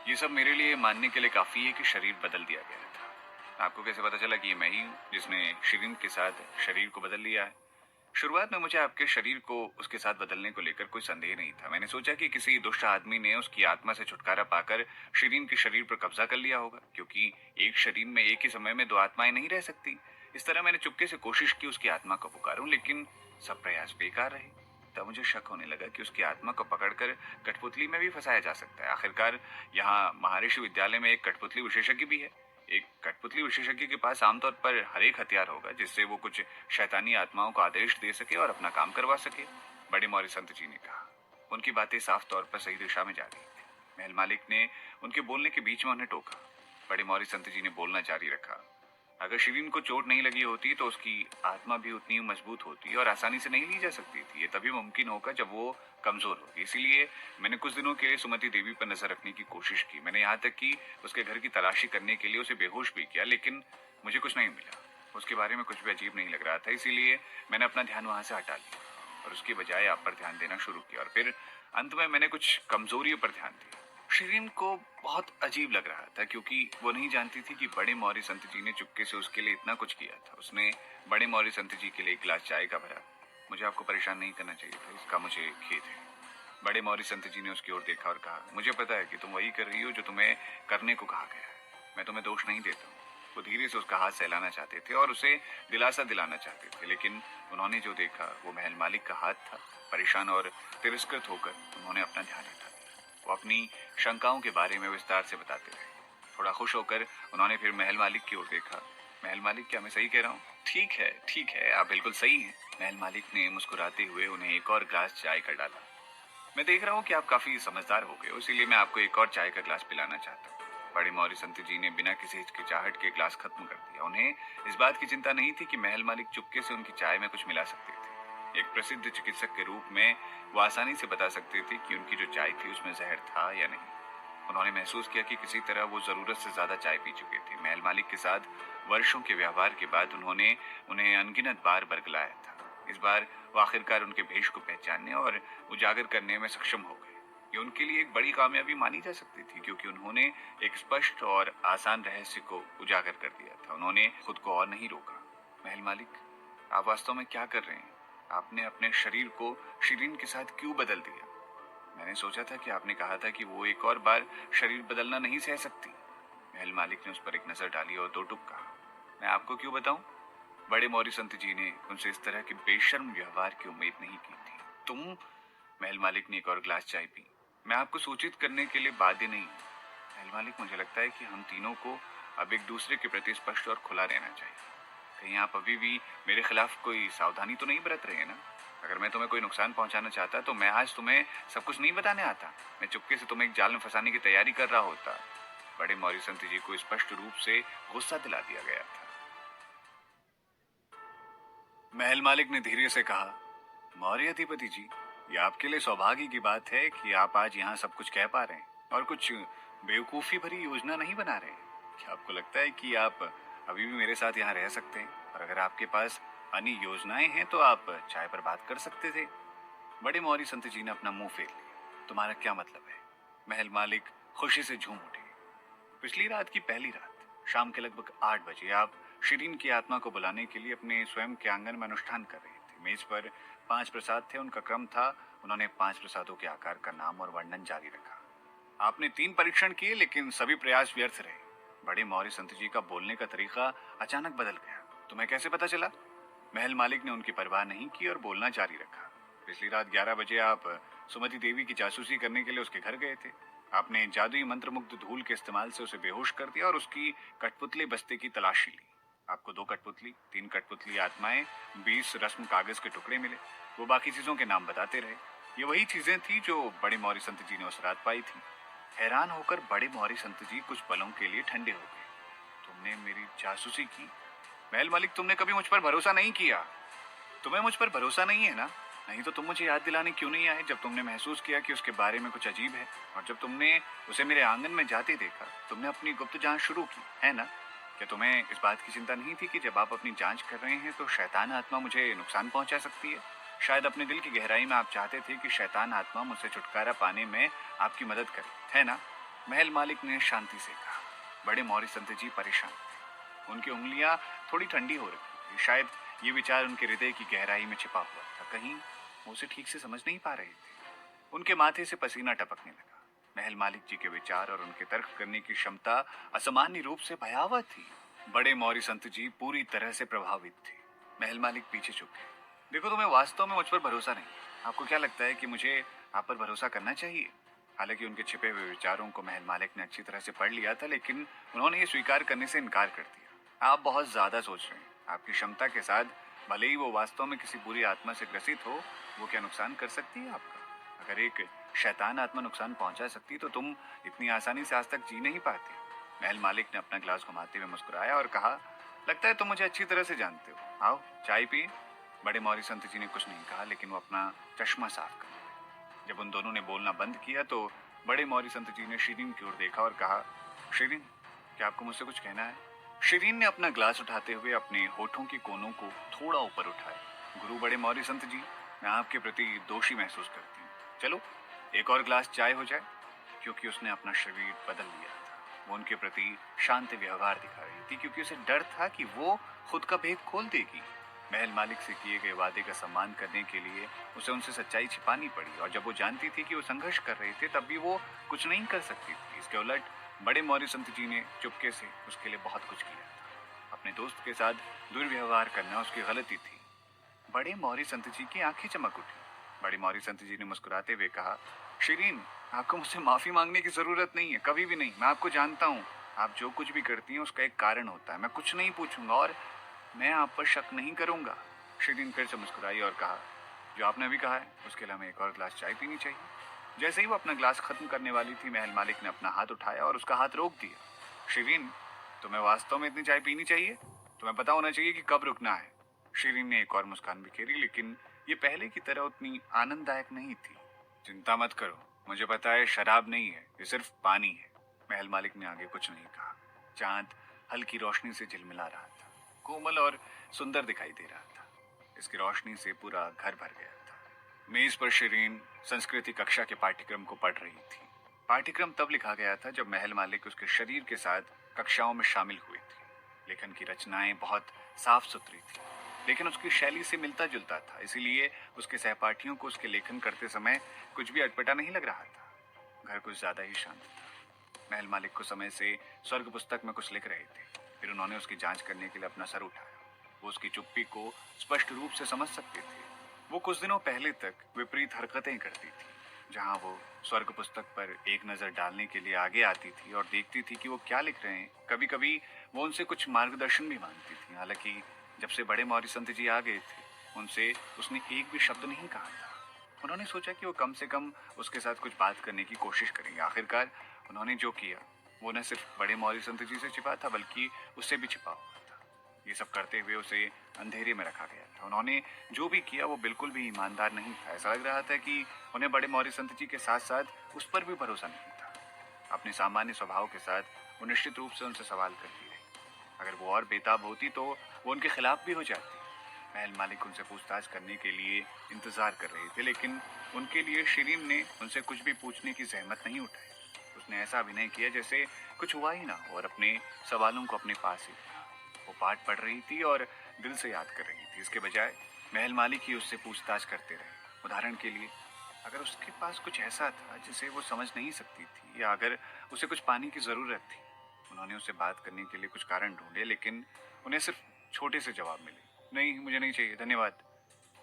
Speaker 1: ये सब मेरे लिए मानने के लिए काफी है कि शरीर बदल दिया गया था। आपको कैसे पता चला कि ये मैं ही हूँ जिसने शिरीन के साथ शरीर को बदल लिया है? शुरुआत में मुझे आपके शरीर को उसके साथ बदलने को लेकर कोई संदेह नहीं था। मैंने सोचा कि किसी दुष्ट आदमी ने उसकी आत्मा से छुटकारा पाकर शिरीन के शरीर पर कब्जा कर लिया होगा, क्योंकि एक शरीर में एक ही समय में दो आत्माएं नहीं रह सकती। इस तरह मैंने चुपके से कोशिश की उसकी आत्मा को पुकारूं, लेकिन सब प्रयास बेकार रहे। तब मुझे शक होने लगा कि उसकी आत्मा को पकड़कर कठपुतली में भी फंसाया जा सकता है। आखिरकार यहाँ महर्षि विद्यालय में एक कठपुतली विशेषज्ञ भी है। एक कठपुतली विशेषज्ञ के पास आमतौर पर हर एक हथियार होगा जिससे वो कुछ शैतानी आत्माओं को आदेश दे सके और अपना काम करवा सके। बड़े मौर्य संत जी ने कहा। उनकी बातें साफ तौर पर सही दिशा में जा रही थी। महल मालिक ने उनके बोलने के बीच में उन्हें टोका। बड़े मौर्य संत जी ने बोलना जारी रखा, अगर शिरीन को चोट नहीं लगी होती तो उसकी आत्मा भी उतनी मजबूत होती और आसानी से नहीं ली जा सकती थी। ये तभी मुमकिन होगा जब वो कमजोर होगी। इसीलिए मैंने कुछ दिनों के लिए सुमति देवी पर नजर रखने की कोशिश की। मैंने यहाँ तक कि उसके घर की तलाशी करने के लिए उसे बेहोश भी किया, लेकिन मुझे कुछ नहीं मिला। उसके बारे में कुछ भी अजीब नहीं लग रहा था, इसीलिए मैंने अपना ध्यान वहां से हटा लिया और उसके बजाय आप पर ध्यान देना शुरू किया। और फिर अंत में मैंने कुछ कमजोरियों पर ध्यान दिया। शिरीन को बहुत अजीब लग रहा था, क्योंकि वो नहीं जानती थी कि बड़े मौर्य संत जी ने चुपके से उसके लिए इतना कुछ किया था। उसने बड़े मौर्य संत जी के लिए एक गिलास चाय का भरा। मुझे आपको परेशान नहीं करना चाहिए था, इसका मुझे खेद है। बड़े मौर्य संत जी ने उसकी ओर देखा और कहा, मुझे पता है कि तुम वही कर रही हो जो तुम्हें करने को कहा गया है। मैं तुम्हें दोष नहीं देता हूँ। वो धीरे से उसका हाथ सहलाना चाहते थे और उसे दिलासा दिलाना चाहते थे, लेकिन उन्होंने जो देखा वो महल मालिक का हाथ था। परेशान और तिरस्कृत होकर उन्होंने अपना ध्यान हटा दिया। वो अपनी शंकाओं के बारे में विस्तार से बताते रहे। थोड़ा खुश होकर उन्होंने फिर महल मालिक की ओर देखा। महल मालिक, क्या मैं सही कह रहा हूँ? ठीक है, आप बिल्कुल सही हैं। महल मालिक ने मुस्कुराते हुए उन्हें एक और ग्लास चाय का डाला। मैं देख रहा हूँ कि आप काफी समझदार हो गए हो, इसीलिए मैं आपको एक और चाय का ग्लास पिलाना चाहता हूँ। बड़े मौर्य संत जी ने बिना किसी हिचकिचाहट के ग्लास खत्म कर दिया। उन्हें इस बात की चिंता नहीं थी कि महल मालिक चुपके से उनकी चाय में कुछ मिला सकते थे। एक प्रसिद्ध चिकित्सक के रूप में वो आसानी से बता सकते थे कि उनकी जो चाय थी उसमें जहर था या नहीं। उन्होंने महसूस किया कि किसी तरह वो जरूरत से ज्यादा चाय पी चुके थे। महल मालिक के साथ वर्षों के व्यवहार के बाद उन्होंने उन्हें अनगिनत बार बरगलाया था। इस बार वो आखिरकार उनके भेष को पहचानने और उजागर करने में सक्षम हो गए। ये उनके लिए एक बड़ी कामयाबी मानी जा सकती थी, क्योंकि उन्होंने एक स्पष्ट और आसान रहस्य को उजागर कर दिया था। उन्होंने खुद को और नहीं रोका। महल मालिक, आप वास्तव में क्या कर रहे हैं? आपने अपने शरीर को शिरीन के साथ क्यों बदल दिया? मैंने सोचा था कि आपने कहा था कि वो एक और बार शरीर बदलना नहीं सह सकती। महल मालिक ने उस पर एक नजर डाली और दो टुक कहा, मैं आपको क्यों बताऊं? बड़े मौर्य संत जी ने उनसे इस तरह के बेशर्म व्यवहार की उम्मीद नहीं की थी। तुम? महल मालिक ने एक और ग्लास चाय पी। मैं आपको सूचित करने के लिए बाध्य नहीं हूँ। महल मालिक, मुझे लगता है कि हम तीनों को अब एक दूसरे के प्रति स्पष्ट और खुला रहना चाहिए। कहीं आप अभी भी मेरे खिलाफ कोई सावधानी तो नहीं बरत रहे हैं ना? अगर मैं तुम्हें कोई नुकसान पहुंचाना चाहता तो मैं आज तुम्हें सब कुछ नहीं बताने आता। मैं चुपके से तुम्हें एक जाल में फंसाने की तैयारी कर रहा होता। बड़े मौर्य संत जी को स्पष्ट रूप से गुस्सा दिला दिया गया था। महल मालिक ने धीरे से कहा, मौर्य अधिपति जी, ये आपके लिए सौभाग्य की बात है कि आप आज यहाँ सब कुछ कह पा रहे हैं और कुछ बेवकूफी भरी योजना नहीं बना रहे। क्या आपको लगता है कि आप अभी भी मेरे साथ यहाँ रह सकते हैं? और अगर आपके पास अन्य योजनाएं हैं तो आप चाय पर बात कर सकते थे। बड़े मौर्य संत जी ने अपना मुंह फेर लिया। तुम्हारा क्या मतलब है? महल मालिक खुशी से झूम उठे। पिछली रात की पहली रात शाम के लगभग 8 बजे आप शिरीन की आत्मा को बुलाने के लिए अपने स्वयं के आंगन में अनुष्ठान कर रहे थे। मेज पर 5 प्रसाद थे, उनका क्रम था। उन्होंने 5 प्रसादों के आकार का नाम और वर्णन जारी रखा। आपने 3 परीक्षण किए लेकिन सभी प्रयास व्यर्थ रहे। बड़े मौर्य संत जी का बोलने का तरीका अचानक बदल गया। तुम्हें कैसे पता चला? महल मालिक ने उनकी परवाह नहीं की और बोलना जारी रखा। पिछली रात 11 बजे आप सुमति देवी की जासूसी करने के लिए उसके घर गए थे। आपने जादुई मंत्रमुग्ध धूल के इस्तेमाल से उसे बेहोश कर दिया और उसकी कठपुतली बस्ते की तलाशी ली। आपको 2 कठपुतली, 3 कठपुतली आत्माएं, 20 रस्म कागज के टुकड़े मिले। वो बाकी चीजों के नाम बताते रहे। ये वही चीजें थी जो बड़े मौर्य संत जी ने उस रात पाई थी। हैरान होकर बड़े मौर्य संत जी कुछ पलों के लिए ठंडे हो गए। तुमने मेरी जासूसी की? महल मालिक, तुमने कभी मुझ पर भरोसा नहीं किया। तुम्हें मुझ पर भरोसा नहीं है ना? नहीं तो तुम मुझे याद दिलाने क्यों नहीं आए जब तुमने महसूस किया कि उसके बारे में कुछ अजीब है? और जब तुमने उसे मेरे आंगन में जाते देखा, तुमने अपनी गुप्त जांच शुरू की, है ना? क्या तुम्हें इस बात की चिंता नहीं थी कि जब आप अपनी जांच कर रहे हैं तो शैतान आत्मा मुझे नुकसान पहुंचा सकती है? शायद अपने दिल की गहराई में आप चाहते थे कि शैतान आत्मा मुझसे छुटकारा पाने में आपकी मदद करे, है ना? महल मालिक ने शांति से कहा। बड़े मौर्य संत जी परेशान थे। उनकी उंगलियां थोड़ी ठंडी हो रही थी। शायद ये विचार उनके हृदय की गहराई में छिपा हुआ था। कहीं वो उसे ठीक से समझ नहीं पा रहे थे। उनके माथे से पसीना टपकने लगा। महल मालिक जी के विचार और उनके तर्क करने की क्षमता असामान्य रूप से भयावह थी। बड़े मौर्य संत जी पूरी तरह से प्रभावित थे। महल मालिक पीछे झुक गए। देखो, तुम्हें वास्तव में मुझ पर भरोसा नहीं। आपको क्या लगता है कि मुझे आप पर भरोसा करना चाहिए? हालांकि उनके छिपे हुए विचारों को महल मालिक ने अच्छी तरह से पढ़ लिया था, लेकिन उन्होंने ये स्वीकार करने से इनकार कर दिया। आप बहुत ज्यादा सोच रहे हैं। आपकी क्षमता के साथ भले ही वो वास्तव में किसी बुरी आत्मा से ग्रसित हो, वो क्या नुकसान कर सकती है आपका? अगर एक शैतान आत्मा नुकसान पहुंचा सकती तो तुम इतनी आसानी से आज तक जी नहीं पाते। महल मालिक ने अपना ग्लास घुमाते हुए मुस्कुराया और कहा, लगता है तुम मुझे अच्छी तरह से जानते हो। आओ चाय पिए। बड़े मौर्य संत जी ने कुछ नहीं कहा, लेकिन वो अपना चश्मा साफ कर लिया। जब उन दोनों ने बोलना बंद किया तो बड़े मौर्य संत जी ने शिरीन की ओर देखा और कहा, शिरीन, क्या आपको मुझसे कुछ कहना है? शिरीन ने अपना ग्लास उठाते हुए अपने होठों के कोनों को थोड़ा ऊपर उठाया। गुरु बड़े मौर्य संत जी, मैं आपके प्रति दोषी महसूस करती हूँ। चलो एक और ग्लास चाय हो जाए। क्योंकि उसने अपना शरीर बदल लिया था। वो उनके प्रति शांत व्यवहार दिखा रही थी क्योंकि उसे डर था कि वो खुद का भेद खोल देगी। महल मालिक से किए गए वादे का सम्मान करने के लिए उसे उनसे सच्चाई छिपानी पड़ी, और जब वो जानती थी कि वो संघर्ष कर रहे थे तब भी वो कुछ नहीं कर सकती थी। इसके उलट बड़े मौर्य संत जी ने चुपके से उसके लिए बहुत कुछ किया था। अपने दोस्त के साथ दुर्व्यवहार करना उसकी गलती थी। बड़े मौर्य संत जी की आंखें चमक उठी। बड़े मौर्य संत जी ने मुस्कुराते हुए कहा, शिरीन, आपको मुझसे माफी मांगने की जरूरत नहीं है, कभी भी नहीं। मैं आपको जानता हूँ। आप जो कुछ भी करती हैं उसका एक कारण होता है। मैं कुछ नहीं पूछूंगा और मैं आप पर शक नहीं करूंगा। शिरीन फिर से मुस्कुराई और कहा, जो आपने अभी कहा है उसके लिए हमें एक और ग्लास चाय पीनी चाहिए। जैसे ही वो अपना ग्लास खत्म करने वाली थी, महल मालिक ने अपना हाथ उठाया और उसका हाथ रोक दिया। शिरीन, तुम्हें वास्तव में इतनी चाय पीनी चाहिए? तुम्हें पता होना चाहिए कि कब रुकना है। शिरीन ने एक और मुस्कान बिखेरी, लेकिन ये पहले की तरह उतनी आनंददायक नहीं थी। चिंता मत करो, मुझे पता है शराब नहीं है, ये सिर्फ पानी है। महल मालिक ने आगे कुछ नहीं कहा। चांद हल्की रोशनी से झिलमिला रहा था, कोमल और सुंदर दिखाई दे रहा था। इसकी रोशनी से पूरा घर भर गया था। मेज पर शिरीन संस्कृति कक्षा के पाठ्यक्रम को पढ़ रही थी। पाठ्यक्रम तब लिखा गया था जब महल मालिक उसके शरीर के साथ कक्षाओं में शामिल हुए थे। लेखन की रचनाएं बहुत साफ सुथरी थी, लेकिन उसकी शैली से मिलता जुलता था। इसीलिए उसके सहपाठियों को उसके लेखन करते समय कुछ भी अटपटा नहीं लग रहा था। घर कुछ ज्यादा ही शांत था। महल मालिक को समय से स्वर्ग पुस्तक में कुछ लिख रहे थे। फिर उन्होंने उसकी जांच करने के लिए अपना सर उठाया। वो उसकी चुप्पी को स्पष्ट रूप से समझ सकते थे। वो कुछ दिनों पहले तक विपरीत हरकतें करती थी। जहां वो स्वर्ग पुस्तक पर एक नजर डालने के लिए आगे आती थी और देखती थी कि वो क्या लिख रहे हैं। कभी कभी वो उनसे कुछ मार्गदर्शन भी मांगती थी। हालांकि जब से बड़े मौर्य संत जी आ गए थे, उनसे उसने एक भी शब्द नहीं कहा था। उन्होंने सोचा कि वो कम से कम उसके साथ कुछ बात करने की कोशिश करेंगे। आखिरकार उन्होंने जो किया वो न सिर्फ बड़े मौर्य संत जी से छिपा था, बल्कि उससे भी छिपा हुआ था। ये सब करते हुए उसे अंधेरे में रखा गया था। उन्होंने जो भी किया वो बिल्कुल भी ईमानदार नहीं था। ऐसा लग रहा था कि उन्हें बड़े मौर्य संत जी के साथ साथ उस पर भी भरोसा नहीं था। अपने सामान्य स्वभाव के साथ वो निश्चित रूप से उनसे सवाल करती रही। अगर वो और बेताब होती तो वो उनके खिलाफ भी हो जाती। महल मालिक उनसे पूछताछ करने के लिए इंतजार कर रहे थे, लेकिन उनके लिए शिरीन ने उनसे कुछ भी पूछने की जहमत नहीं उठाई। उसने ऐसा अभिनय किया जैसे कुछ हुआ ही ना हो और अपने सवालों को अपने पास ही रखा। वो पाठ पढ़ रही थी और दिल से याद कर रही थी। इसके बजाय महल मालिक ही उससे पूछताछ करते रहे। उदाहरण के लिए, अगर उसके पास कुछ ऐसा था जिसे वो समझ नहीं सकती थी, या अगर उसे कुछ पानी की जरूरत थी। उन्होंने उससे बात करने के लिए कुछ कारण ढूंढे, लेकिन उन्हें सिर्फ छोटे से जवाब मिले। नहीं, मुझे नहीं चाहिए, धन्यवाद।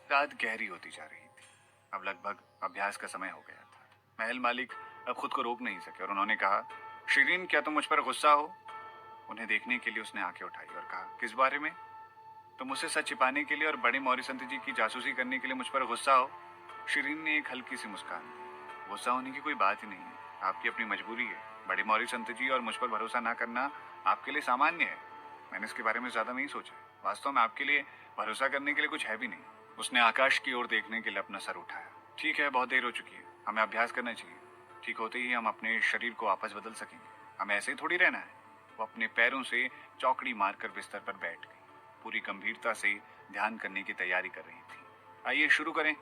Speaker 1: रात गहरी होती जा रही थी। अब लगभग अभ्यास का समय हो गया था। महल मालिक अब खुद को रोक नहीं सके और उन्होंने कहा, शिरीन, क्या तुम मुझ पर गुस्सा हो? उन्हें देखने के लिए उसने आंखें उठाई और कहा, किस बारे में? तुम मुझसे सच छिपाने के लिए और बड़े मौर्य संत जी की जासूसी करने के लिए मुझ पर गुस्सा हो? शिरीन ने एक हल्की सी मुस्कान दी। गुस्सा होने की कोई बात ही नहीं है, आपकी अपनी मजबूरी है। बड़े मौर्य संत जी और मुझ पर भरोसा ना करना आपके लिए सामान्य है। मैंने इसके बारे में ज्यादा नहीं सोचा। वास्तव में आपके लिए भरोसा करने के लिए कुछ है भी नहीं। उसने आकाश की ओर देखने के लिए अपना सर उठाया। ठीक है, बहुत देर हो चुकी है, हमें अभ्यास करना चाहिए। ठीक होते ही हम अपने शरीर को वापस बदल सकेंगे। हमें ऐसे ही थोड़ी रहना है। वो अपने पैरों से चौकड़ी मारकर बिस्तर पर बैठ गई, पूरी गंभीरता से ध्यान करने की तैयारी कर रही थी। आइए शुरू करें।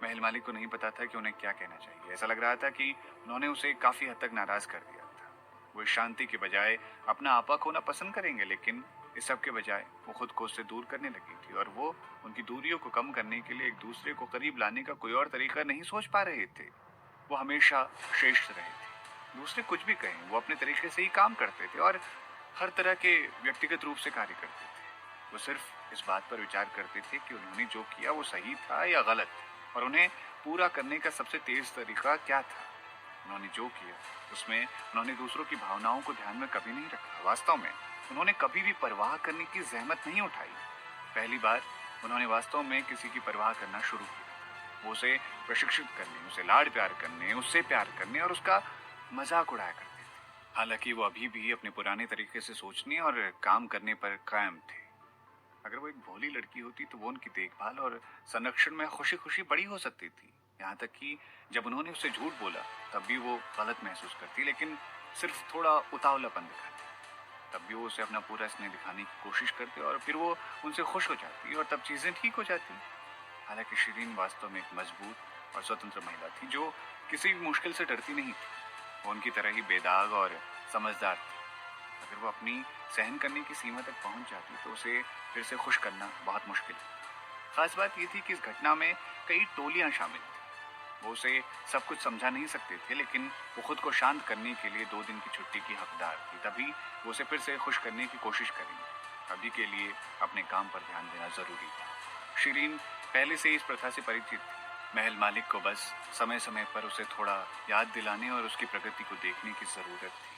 Speaker 1: महल मालिक को नहीं पता था कि उन्हें क्या कहना चाहिए। ऐसा लग रहा था कि उन्होंने उसे काफी हद तक नाराज कर दिया था। वो इस शांति के बजाय अपना आपा खोना पसंद करेंगे, लेकिन इस सब के बजाय वो खुद को उससे दूर करने लगी थी और वो उनकी दूरियों को कम करने के लिए एक दूसरे को करीब लाने का कोई और तरीका नहीं सोच पा रहे थे। वो हमेशा श्रेष्ठ रहे थे। दूसरे कुछ भी कहें, वो अपने तरीके से ही काम करते थे और हर तरह के व्यक्तिगत रूप से कार्य करते थे। वो सिर्फ इस बात पर विचार करते थे कि उन्होंने जो किया वो सही था या गलत, और उन्हें पूरा करने का सबसे तेज तरीका क्या था। उन्होंने जो किया उसमें उन्होंने दूसरों की भावनाओं को ध्यान में कभी नहीं रखा। वास्तव में उन्होंने कभी भी परवाह करने की जहमत नहीं उठाई। पहली बार उन्होंने वास्तव में किसी की परवाह करना शुरू किया। वो उसे प्रशिक्षित करने, उसे लाड प्यार करने, उससे प्यार करने और उसका मजाक उड़ाया करते थे। हालांकि वो अभी भी अपने पुराने तरीके से सोचने और काम करने पर कायम थे। अगर वो एक भोली लड़की होती तो वो उनकी देखभाल और संरक्षण में खुशी खुशी बड़ी हो सकती थी। यहाँ तक कि जब उन्होंने उससे झूठ बोला तब भी वो गलत महसूस करती, लेकिन सिर्फ थोड़ा उतावलापन दिखाती। तब भी वो उसे अपना पूरा स्नेह दिखाने की कोशिश करती और फिर वो उनसे खुश हो जाती और तब चीजें ठीक हो जाती। हालांकि शिरीन वास्तव में एक मजबूत और स्वतंत्र महिला थी जो किसी भी मुश्किल से डरती नहीं थी। वो उनकी तरह ही बेदाग और समझदार थी। अगर वो अपनी सहन करने की सीमा तक पहुंच जाती तो उसे फिर से खुश करना बहुत मुश्किल था। खास बात यह थी कि इस घटना में कई टोलियां शामिल थी। वो उसे सब कुछ समझा नहीं सकते थे, लेकिन वो खुद को शांत करने के लिए 2 दिन की छुट्टी की हकदार थी। तभी वो उसे फिर से खुश करने की कोशिश करेंगे। अभी के लिए अपने काम पर ध्यान देना जरूरी था। शिरीन पहले से ही इस प्रथा से परिचित थी। महल मालिक को बस समय समय पर उसे थोड़ा याद दिलाने और उसकी प्रगति को देखने की जरूरत थी।